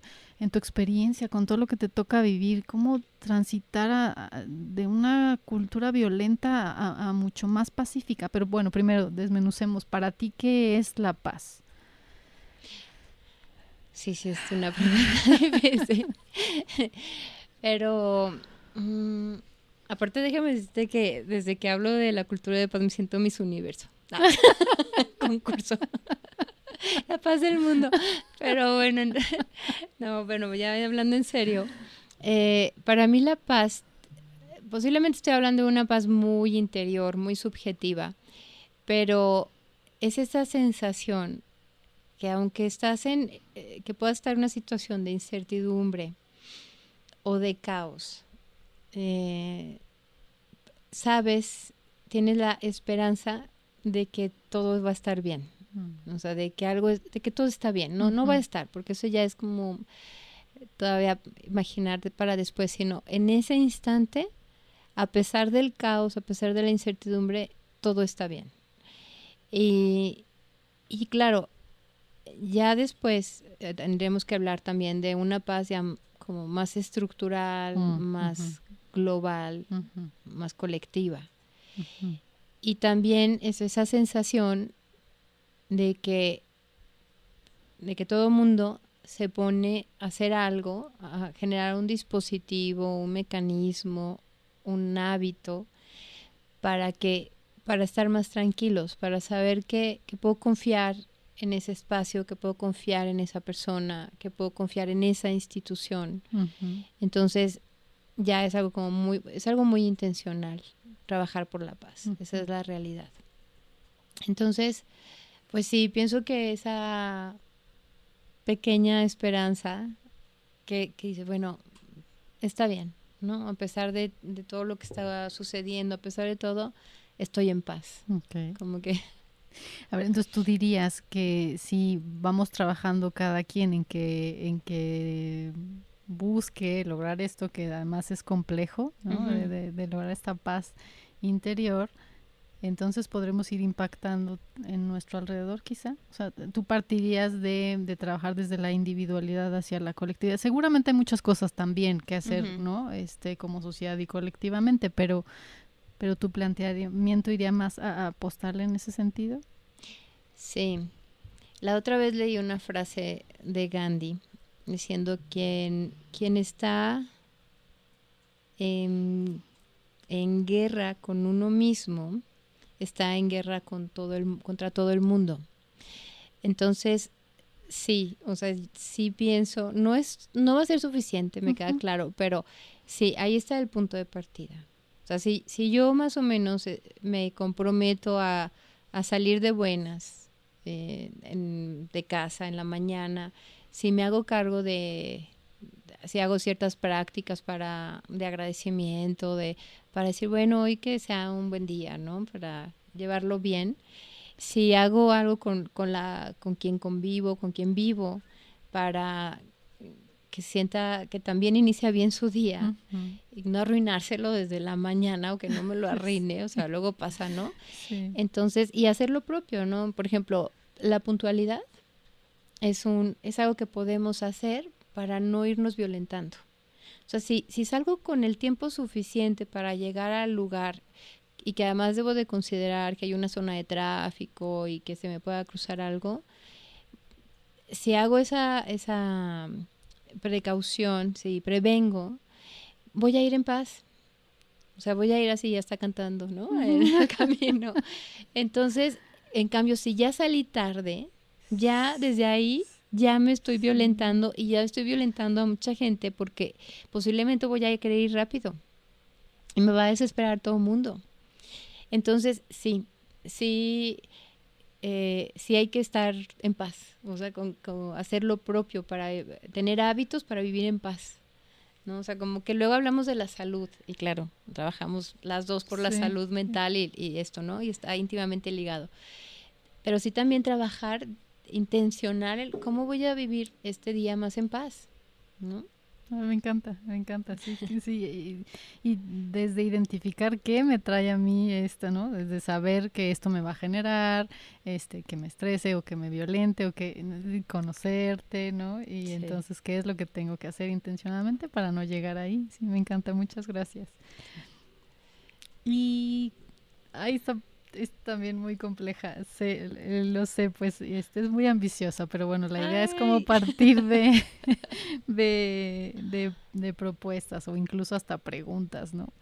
experiencia, con todo lo que te toca vivir, cómo transitar de una cultura violenta a mucho más pacífica? Pero bueno, primero desmenucemos, para ti, ¿qué es la paz? Sí, es una pregunta difícil. Pero aparte, déjame decirte que desde que hablo de la cultura de paz me siento Miss Universo. Concurso. La paz del mundo. Pero bueno, ya hablando en serio, para mí la paz, posiblemente estoy hablando de una paz muy interior, muy subjetiva, pero es esa sensación que aunque estás que puedas estar en una situación de incertidumbre o de caos, sabes, tienes la esperanza de que todo va a estar bien. O sea, de que todo está bien. No va a estar, porque eso ya es como todavía imaginarte para después, sino en ese instante, a pesar del caos, a pesar de la incertidumbre, todo está bien. Y claro, ya después tendremos que hablar también de una paz ya como más estructural, más global, más colectiva. Y también es esa sensación de que todo el mundo se pone a hacer algo, a generar un dispositivo, un mecanismo, un hábito para estar más tranquilos, para saber que puedo confiar en ese espacio, que puedo confiar en esa persona, que puedo confiar en esa institución. Entonces ya es algo muy intencional trabajar por la paz. Esa es la realidad. Entonces, pues sí, pienso que esa pequeña esperanza que dice, bueno, está bien, ¿no? A pesar de todo lo que estaba sucediendo, a pesar de todo, estoy en paz. Okay. Como que... A ver, entonces tú dirías que si vamos trabajando cada quien en que busque lograr esto, que además es complejo, ¿no? De lograr esta paz interior, entonces podremos ir impactando en nuestro alrededor quizá. O sea, tú partirías de trabajar desde la individualidad hacia la colectividad. Seguramente hay muchas cosas también que hacer, ¿no? Como sociedad y colectivamente, pero tu planteamiento iría más a apostarle en ese sentido. Sí. La otra vez leí una frase de Gandhi diciendo quien está en guerra con uno mismo está en guerra contra todo el mundo. Entonces, sí, o sea, sí pienso, no va a ser suficiente, me queda claro, pero sí, ahí está el punto de partida. O sea, si yo más o menos me comprometo a salir de buenas de casa en la mañana, si me hago cargo si hago ciertas prácticas de agradecimiento, para decir, bueno, hoy que sea un buen día, ¿no? Para llevarlo bien. Si hago algo con quien convivo, con quien vivo, para que sienta que también inicia bien su día y no arruinárselo desde la mañana o que no me lo arruine, o sea, luego pasa, ¿no? Sí. Entonces, y hacer lo propio, ¿no? Por ejemplo, la puntualidad es algo que podemos hacer para no irnos violentando. O sea, si salgo con el tiempo suficiente para llegar al lugar y que además debo de considerar que hay una zona de tráfico y que se me pueda cruzar algo, si hago esa precaución, si prevengo, voy a ir en paz. O sea, voy a ir así, ya está cantando, ¿no? En el camino. Entonces, en cambio, si ya salí tarde, ya desde ahí ya me estoy violentando y ya estoy violentando a mucha gente porque posiblemente voy a querer ir rápido y me va a desesperar todo el mundo. Entonces, sí hay que estar en paz, o sea, con hacer lo propio para tener hábitos para vivir en paz, ¿no? O sea, como que luego hablamos de la salud y claro, trabajamos las dos por la salud mental y esto, ¿no? Y está íntimamente ligado. Pero sí también trabajar intencional cómo voy a vivir este día más en paz, ¿no? Me encanta, sí. Y desde identificar qué me trae a mí esto, ¿no? Desde saber que esto me va a generar, que me estrese o que me violente o que conocerte, ¿no? Y entonces, ¿qué es lo que tengo que hacer intencionalmente para no llegar ahí? Sí, me encanta, muchas gracias. Y ahí está. Es también muy compleja, lo sé, pues es muy ambiciosa, pero bueno, la idea es como partir de propuestas o incluso hasta preguntas, ¿no?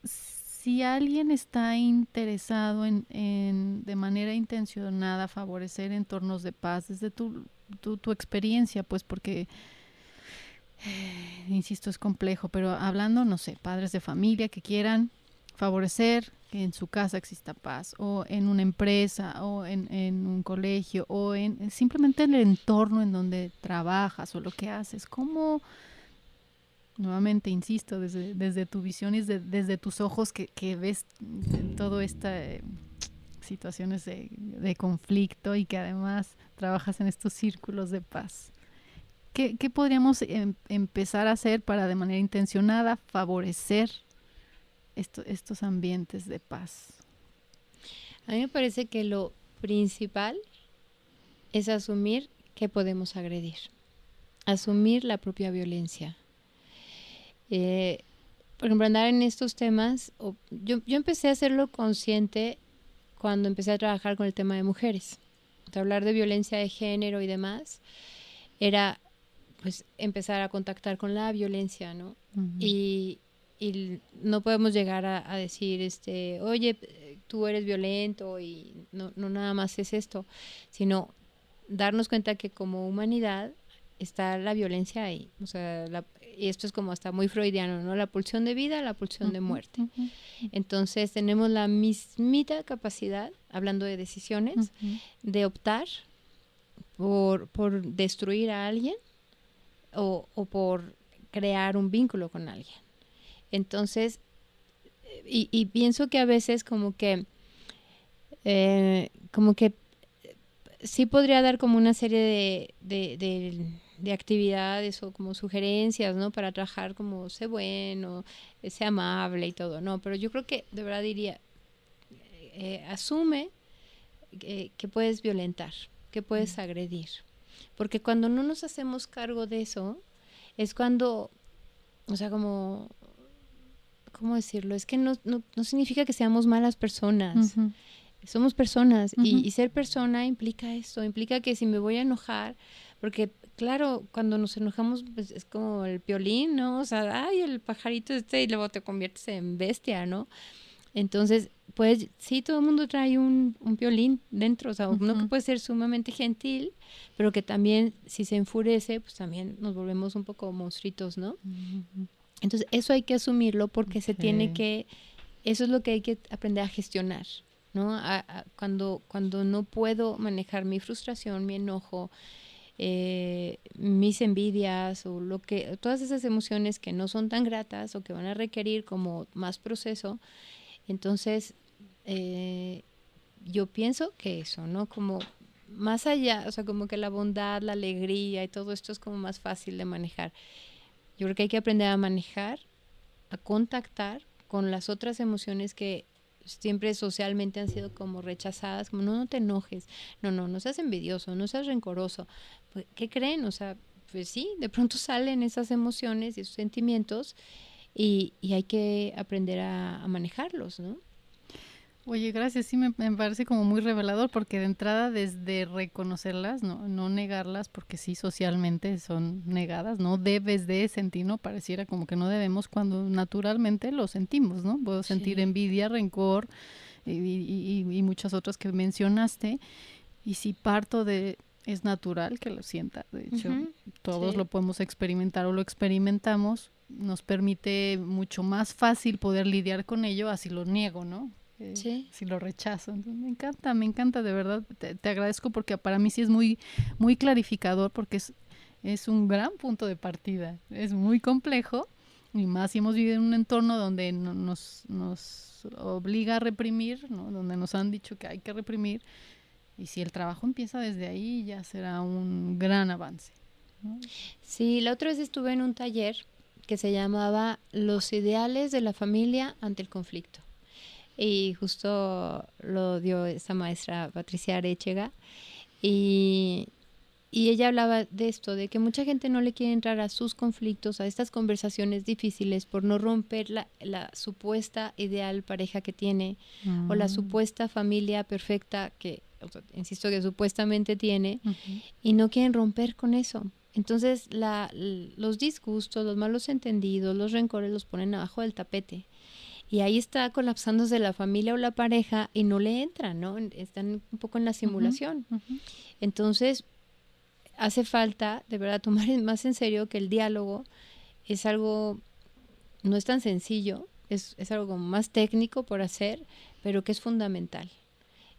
Si alguien está interesado en de manera intencionada favorecer entornos de paz, desde tu experiencia, pues porque, insisto, es complejo, pero hablando, no sé, padres de familia que quieran favorecer que en su casa exista paz, o en una empresa, o en un colegio, o en simplemente en el entorno en donde trabajas o lo que haces. ¿Cómo, nuevamente insisto, desde tu visión y desde tus ojos que ves todas estas situaciones de conflicto y que además trabajas en estos círculos de paz? ¿Qué podríamos empezar a hacer para de manera intencionada favorecer estos ambientes de paz? A mí me parece que lo principal es asumir que podemos agredir, asumir la propia violencia. Por ejemplo, andar en estos temas, yo empecé a hacerlo consciente cuando empecé a trabajar con el tema de mujeres. Hablar de violencia de género y demás era pues empezar a contactar con la violencia, ¿no? Uh-huh. Y no podemos llegar a decir, oye, tú eres violento y no nada más es esto, sino darnos cuenta que como humanidad está la violencia ahí. O sea, y esto es como hasta muy freudiano, ¿no? La pulsión de vida, la pulsión de muerte. Uh-huh. Entonces tenemos la mismita capacidad, hablando de decisiones, uh-huh, de optar por destruir a alguien o por crear un vínculo con alguien. Entonces, y pienso que a veces como que sí podría dar como una serie de actividades o como sugerencias, ¿no? Para trabajar como sé bueno, sé amable y todo, ¿no? Pero yo creo que de verdad diría, asume que puedes violentar, que puedes agredir. Porque cuando no nos hacemos cargo de eso, es cuando, o sea, como, ¿cómo decirlo? Es que no significa que seamos malas personas. Uh-huh. Somos personas, uh-huh, y ser persona implica esto, implica que si me voy a enojar, porque claro, cuando nos enojamos pues, es como el piolín, ¿no? O sea, ay, el pajarito y luego te conviertes en bestia, ¿no? Entonces, pues sí, todo el mundo trae un piolín dentro, o sea, uh-huh, uno que puede ser sumamente gentil, pero que también si se enfurece, pues también nos volvemos un poco monstruitos, ¿no? Uh-huh. Entonces, eso hay que asumirlo porque se tiene que, eso es lo que hay que aprender a gestionar, ¿no? Cuando no puedo manejar mi frustración, mi enojo, mis envidias o todas esas emociones que no son tan gratas o que van a requerir como más proceso, entonces yo pienso que eso, ¿no? Como más allá, o sea, como que la bondad, la alegría y todo esto es como más fácil de manejar. Yo creo que hay que aprender a manejar, a contactar con las otras emociones que siempre socialmente han sido como rechazadas, como no te enojes, no seas envidioso, no seas rencoroso. Pues, ¿qué creen? O sea, pues sí, de pronto salen esas emociones y esos sentimientos y hay que aprender a manejarlos, ¿no? Oye, gracias, sí me parece como muy revelador porque de entrada desde reconocerlas, no negarlas porque sí socialmente son negadas, no debes de sentir, ¿no? Pareciera como que no debemos cuando naturalmente lo sentimos, ¿no? Puedo sentir envidia, rencor y muchas otras que mencionaste y si parto de es natural que lo sienta, de hecho uh-huh, todos lo podemos experimentar o lo experimentamos, nos permite mucho más fácil poder lidiar con ello, así lo niego, ¿no? Si lo rechazo. Entonces, me encanta de verdad, te agradezco porque para mí sí es muy, muy clarificador porque es un gran punto de partida, es muy complejo y más si hemos vivido en un entorno donde nos obliga a reprimir, ¿no? Donde nos han dicho que hay que reprimir y si el trabajo empieza desde ahí ya será un gran avance, ¿no? Sí, la otra vez estuve en un taller que se llamaba Los ideales de la familia ante el conflicto. Y justo lo dio esa maestra Patricia Aréchega y ella hablaba de esto, de que mucha gente no le quiere entrar a sus conflictos, a estas conversaciones difíciles por no romper la supuesta ideal pareja que tiene o la supuesta familia perfecta que, o sea, insisto que supuestamente tiene y no quieren romper con eso. Entonces los disgustos, los malos entendidos, los rencores los ponen abajo del tapete. Y ahí está colapsándose la familia o la pareja y no le entran, ¿no? Están un poco en la simulación. Uh-huh. Entonces, hace falta, de verdad, tomar más en serio que el diálogo es algo, no es tan sencillo, es algo como más técnico por hacer, pero que es fundamental.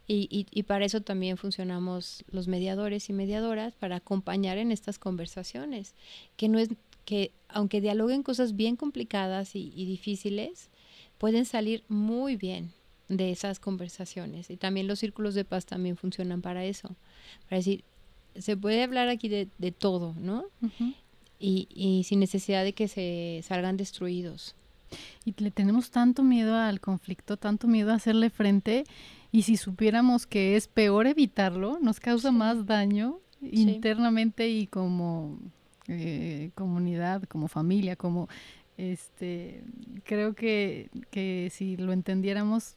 Y para eso también funcionamos los mediadores y mediadoras, para acompañar en estas conversaciones, que no es que aunque dialoguen cosas bien complicadas y difíciles, pueden salir muy bien de esas conversaciones. Y también los círculos de paz también funcionan para eso, para decir, se puede hablar aquí de todo, ¿no? Ujú. Y sin necesidad de que se salgan destruidos. Y le tenemos tanto miedo al conflicto, tanto miedo a hacerle frente, y si supiéramos que es peor evitarlo, nos causa Sí. más daño Sí. internamente y como comunidad, como familia, como creo que si lo entendiéramos,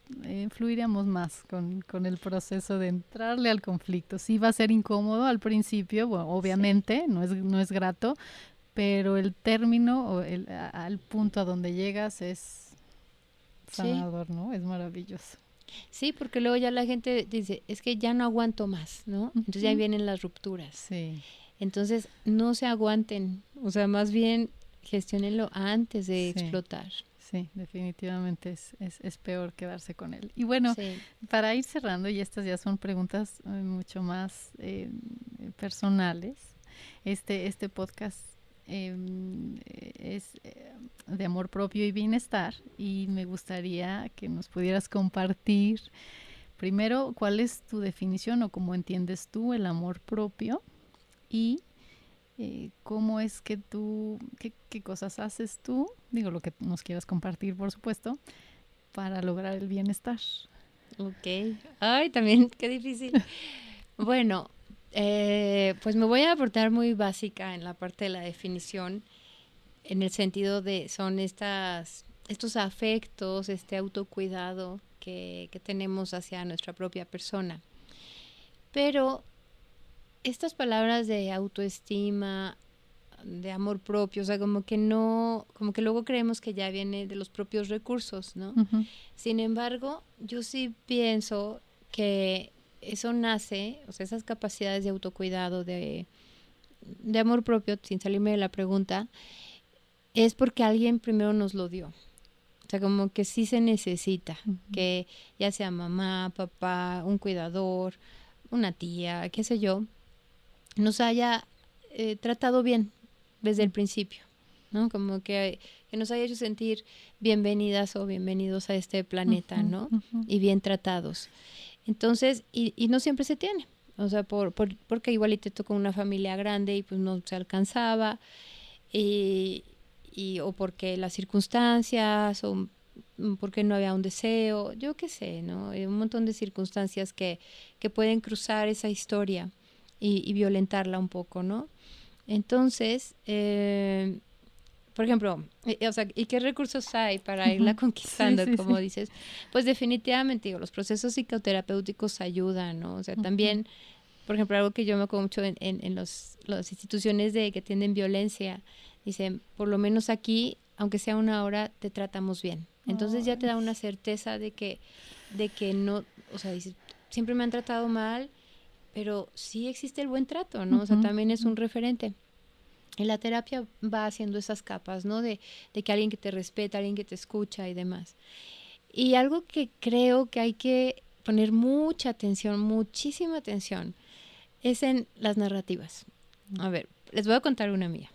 fluiríamos más con el proceso de entrarle al conflicto. Sí va a ser incómodo al principio, bueno, obviamente, Sí. no es grato, pero el término o al punto a donde llegas es sanador, Sí. ¿no? Es maravilloso. Sí, porque luego ya la gente dice, es que ya no aguanto más, ¿no? Entonces ya Ujú. vienen las rupturas. Sí, Entonces no se aguanten, o sea, más bien gestiónenlo antes de sí, explotar. sí, definitivamente es peor quedarse con él. Y bueno, Sí. para ir cerrando, y estas ya son preguntas mucho más personales, este podcast es de amor propio y bienestar, y me gustaría que nos pudieras compartir primero cuál es tu definición o cómo entiendes tú el amor propio, y cómo es que tú, qué cosas haces tú, digo lo que nos quieras compartir, por supuesto, para lograr el bienestar. Ok. Ay, también, qué difícil. Bueno, pues me voy a aportar muy básica en la parte de la definición, en el sentido de son estos afectos, este autocuidado que tenemos hacia nuestra propia persona. Pero estas palabras de autoestima, de amor propio, o sea, como que no, como que luego creemos que ya viene de los propios recursos, ¿no? Uh-huh. Sin embargo, yo sí pienso que eso nace, o sea, esas capacidades de autocuidado, de amor propio, sin salirme de la pregunta, es porque alguien primero nos lo dio. O sea, como que sí se necesita, Uh-huh. que ya sea mamá, papá, un cuidador, una tía, qué sé yo, nos haya tratado bien desde el principio, ¿no? Como que nos haya hecho sentir bienvenidas o bienvenidos a este planeta, ¿no? Uh-huh. Y bien tratados. Entonces, y no siempre se tiene, o sea, porque igual y te tocó una familia grande y pues no se alcanzaba, o porque las circunstancias, o porque no había un deseo, yo qué sé, ¿no? Hay un montón de circunstancias que pueden cruzar esa historia y violentarla un poco, ¿no? Entonces, por ejemplo, o sea, ¿y qué recursos hay para irla conquistando, sí, como sí. dices? Pues definitivamente, digo, los procesos psicoterapéuticos ayudan, ¿no? O sea, también, por ejemplo, algo que yo me acuerdo mucho en las instituciones que atienden violencia, dicen, por lo menos aquí, aunque sea una hora, te tratamos bien. Entonces ya te da una certeza de que no, o sea, dices, siempre me han tratado mal, pero sí existe el buen trato, ¿no? O sea, también es un referente. Y la terapia va haciendo esas capas, ¿no? De que alguien que te respeta, alguien que te escucha y demás. Y algo que creo que hay que poner mucha atención, muchísima atención, es en las narrativas. A ver, les voy a contar una mía.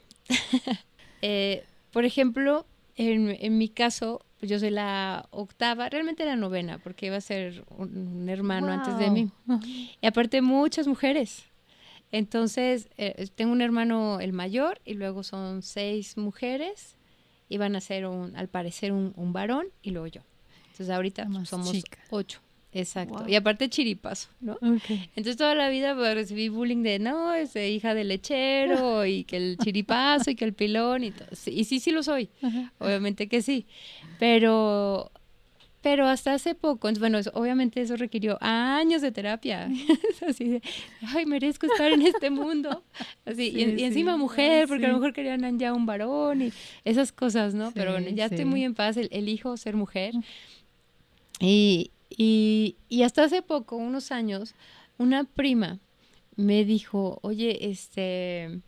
Por ejemplo, en mi caso, pues yo soy la octava, realmente la novena, porque iba a ser un hermano antes de mí. Y aparte muchas mujeres. Entonces, tengo un hermano, el mayor, y luego son 6 mujeres, y van a ser, al parecer, un varón, y luego yo. Entonces, ahorita somos chica. 8. Exacto. Wow. Y aparte chiripazo, ¿no? Okay. Entonces, toda la vida pues, recibí bullying de, no, es hija de lechero, y que el chiripazo, y que el pilón, y todo. Y sí lo soy. Obviamente que sí. Pero hasta hace poco, bueno, obviamente eso requirió años de terapia. Así de, ay, merezco estar en este mundo. Así, sí, y encima mujer, porque a lo mejor querían ya un varón y esas cosas, ¿no? Pero bueno, ya estoy muy en paz, elijo ser mujer. Y hasta hace poco, unos años, una prima me dijo, oye, que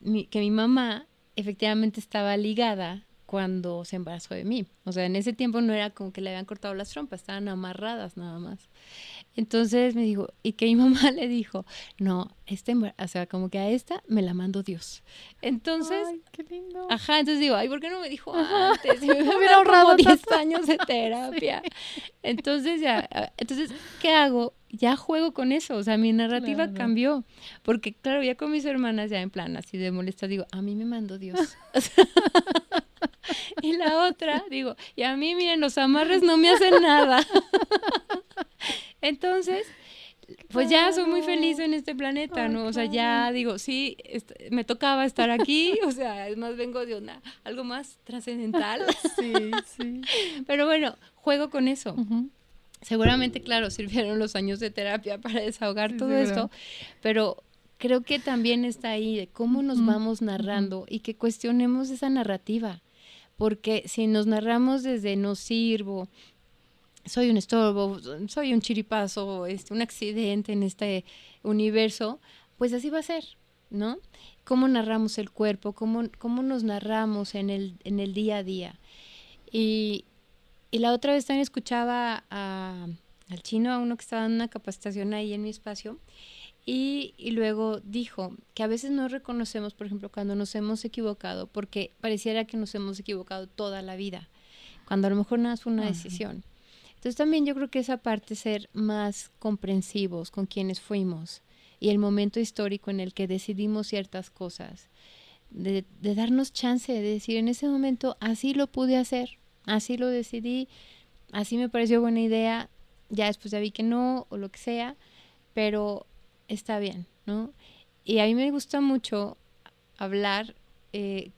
mi mamá efectivamente estaba ligada cuando se embarazó de mí. O sea, en ese tiempo no era como que le habían cortado las trompas, estaban amarradas nada más. Entonces me dijo, y que mi mamá le dijo, no, o sea, como que a esta me la mandó Dios. Entonces, ay, qué lindo. Ajá, entonces digo, ay, ¿por qué no me dijo antes? Si me hubiera hubiera ahorrado como 10 tanto. años de terapia. Sí. Entonces ¿qué hago? Ya juego con eso, o sea, mi narrativa Claro. cambió. Porque, claro, ya con mis hermanas, ya en plan, así de molesta, digo, a mí me mandó Dios. Y la otra, digo, y a mí, miren, los amarres no me hacen nada. Entonces, pues ya soy muy feliz en este planeta, Ay, ¿no? O sea, claro. ya digo, sí, me tocaba estar aquí, o sea, además vengo de algo más trascendental. Sí, sí. Pero bueno, juego con eso. Ujú. Seguramente, claro, sirvieron los años de terapia para desahogar Sí, todo seguro. esto, pero creo que también está ahí de cómo nos Ujú, vamos narrando y que cuestionemos esa narrativa. Porque si nos narramos desde no sirvo, soy un estorbo, soy un chiripazo, un accidente en este universo, pues así va a ser, ¿no? Cómo narramos el cuerpo, cómo nos narramos en el día a día. Y la otra vez también escuchaba al chino, a uno que estaba en una capacitación ahí en mi espacio, y luego dijo que a veces no reconocemos, por ejemplo, cuando nos hemos equivocado, porque pareciera que nos hemos equivocado toda la vida, cuando a lo mejor nada fue una decisión. Entonces también yo creo que esa parte, ser más comprensivos con quienes fuimos y el momento histórico en el que decidimos ciertas cosas, de darnos chance de decir, en ese momento así lo pude hacer, así lo decidí, así me pareció buena idea, ya después ya vi que no, o lo que sea, pero está bien, ¿no? Y a mí me gusta mucho hablar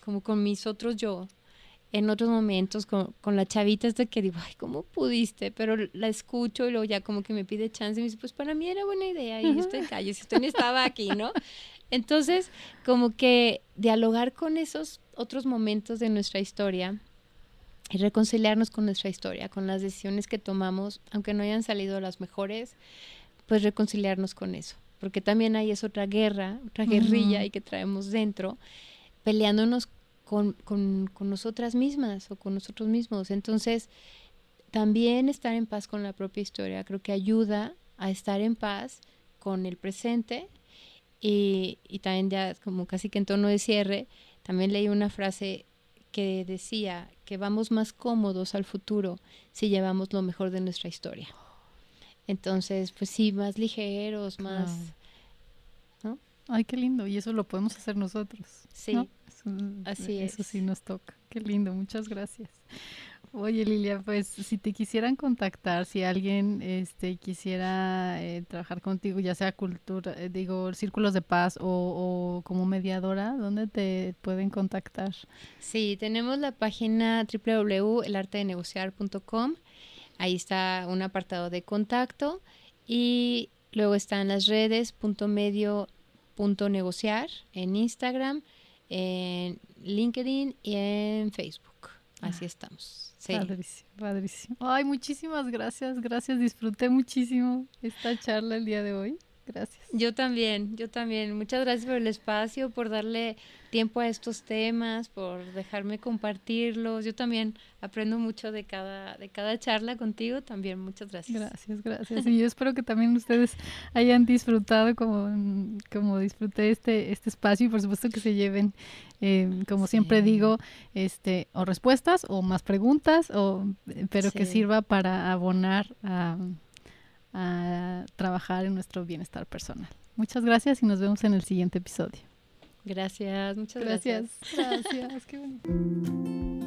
como con mis otros yo, en otros momentos, con la chavita hasta que digo, ay, ¿cómo pudiste? Pero la escucho y luego ya como que me pide chance y me dice, pues para mí era buena idea y usted cállese, usted ni estaba aquí, ¿no? Entonces, como que dialogar con esos otros momentos de nuestra historia y reconciliarnos con nuestra historia, con las decisiones que tomamos, aunque no hayan salido las mejores, pues reconciliarnos con eso. Porque también ahí es otra guerra, otra guerrilla y que traemos dentro, peleándonos con nosotras mismas o con nosotros mismos. Entonces, también estar en paz con la propia historia creo que ayuda a estar en paz con el presente y también ya como casi que en tono de cierre, también leí una frase que decía que vamos más cómodos al futuro si llevamos lo mejor de nuestra historia. Entonces, pues sí, más ligeros, más, ¿no? Ay, qué lindo. Y eso lo podemos hacer nosotros. Sí, ¿no? así Eso es. sí nos toca. Qué lindo, muchas gracias. Oye, Lilia, pues si te quisieran contactar, si alguien quisiera trabajar contigo, ya sea cultura, círculos de paz o como mediadora, ¿dónde te pueden contactar? Sí, tenemos la página www.elartedenegociar.com. Ahí está un apartado de contacto y luego están las redes .medio.negociar en Instagram, en LinkedIn y en Facebook. Así estamos. Sí. Padrísimo, padrísimo. Ay, muchísimas gracias, gracias. Disfruté muchísimo esta charla el día de hoy. Gracias. Yo también. Muchas gracias por el espacio, por darle tiempo a estos temas, por dejarme compartirlos. Yo también aprendo mucho de cada charla contigo. También, muchas gracias. Gracias. Y yo espero que también ustedes hayan disfrutado como disfruté este espacio y por supuesto que se lleven, como siempre digo, o respuestas o más preguntas, pero que sirva para abonar a trabajar en nuestro bienestar personal. Muchas gracias y nos vemos en el siguiente episodio. Gracias, muchas gracias. Gracias, qué bonito.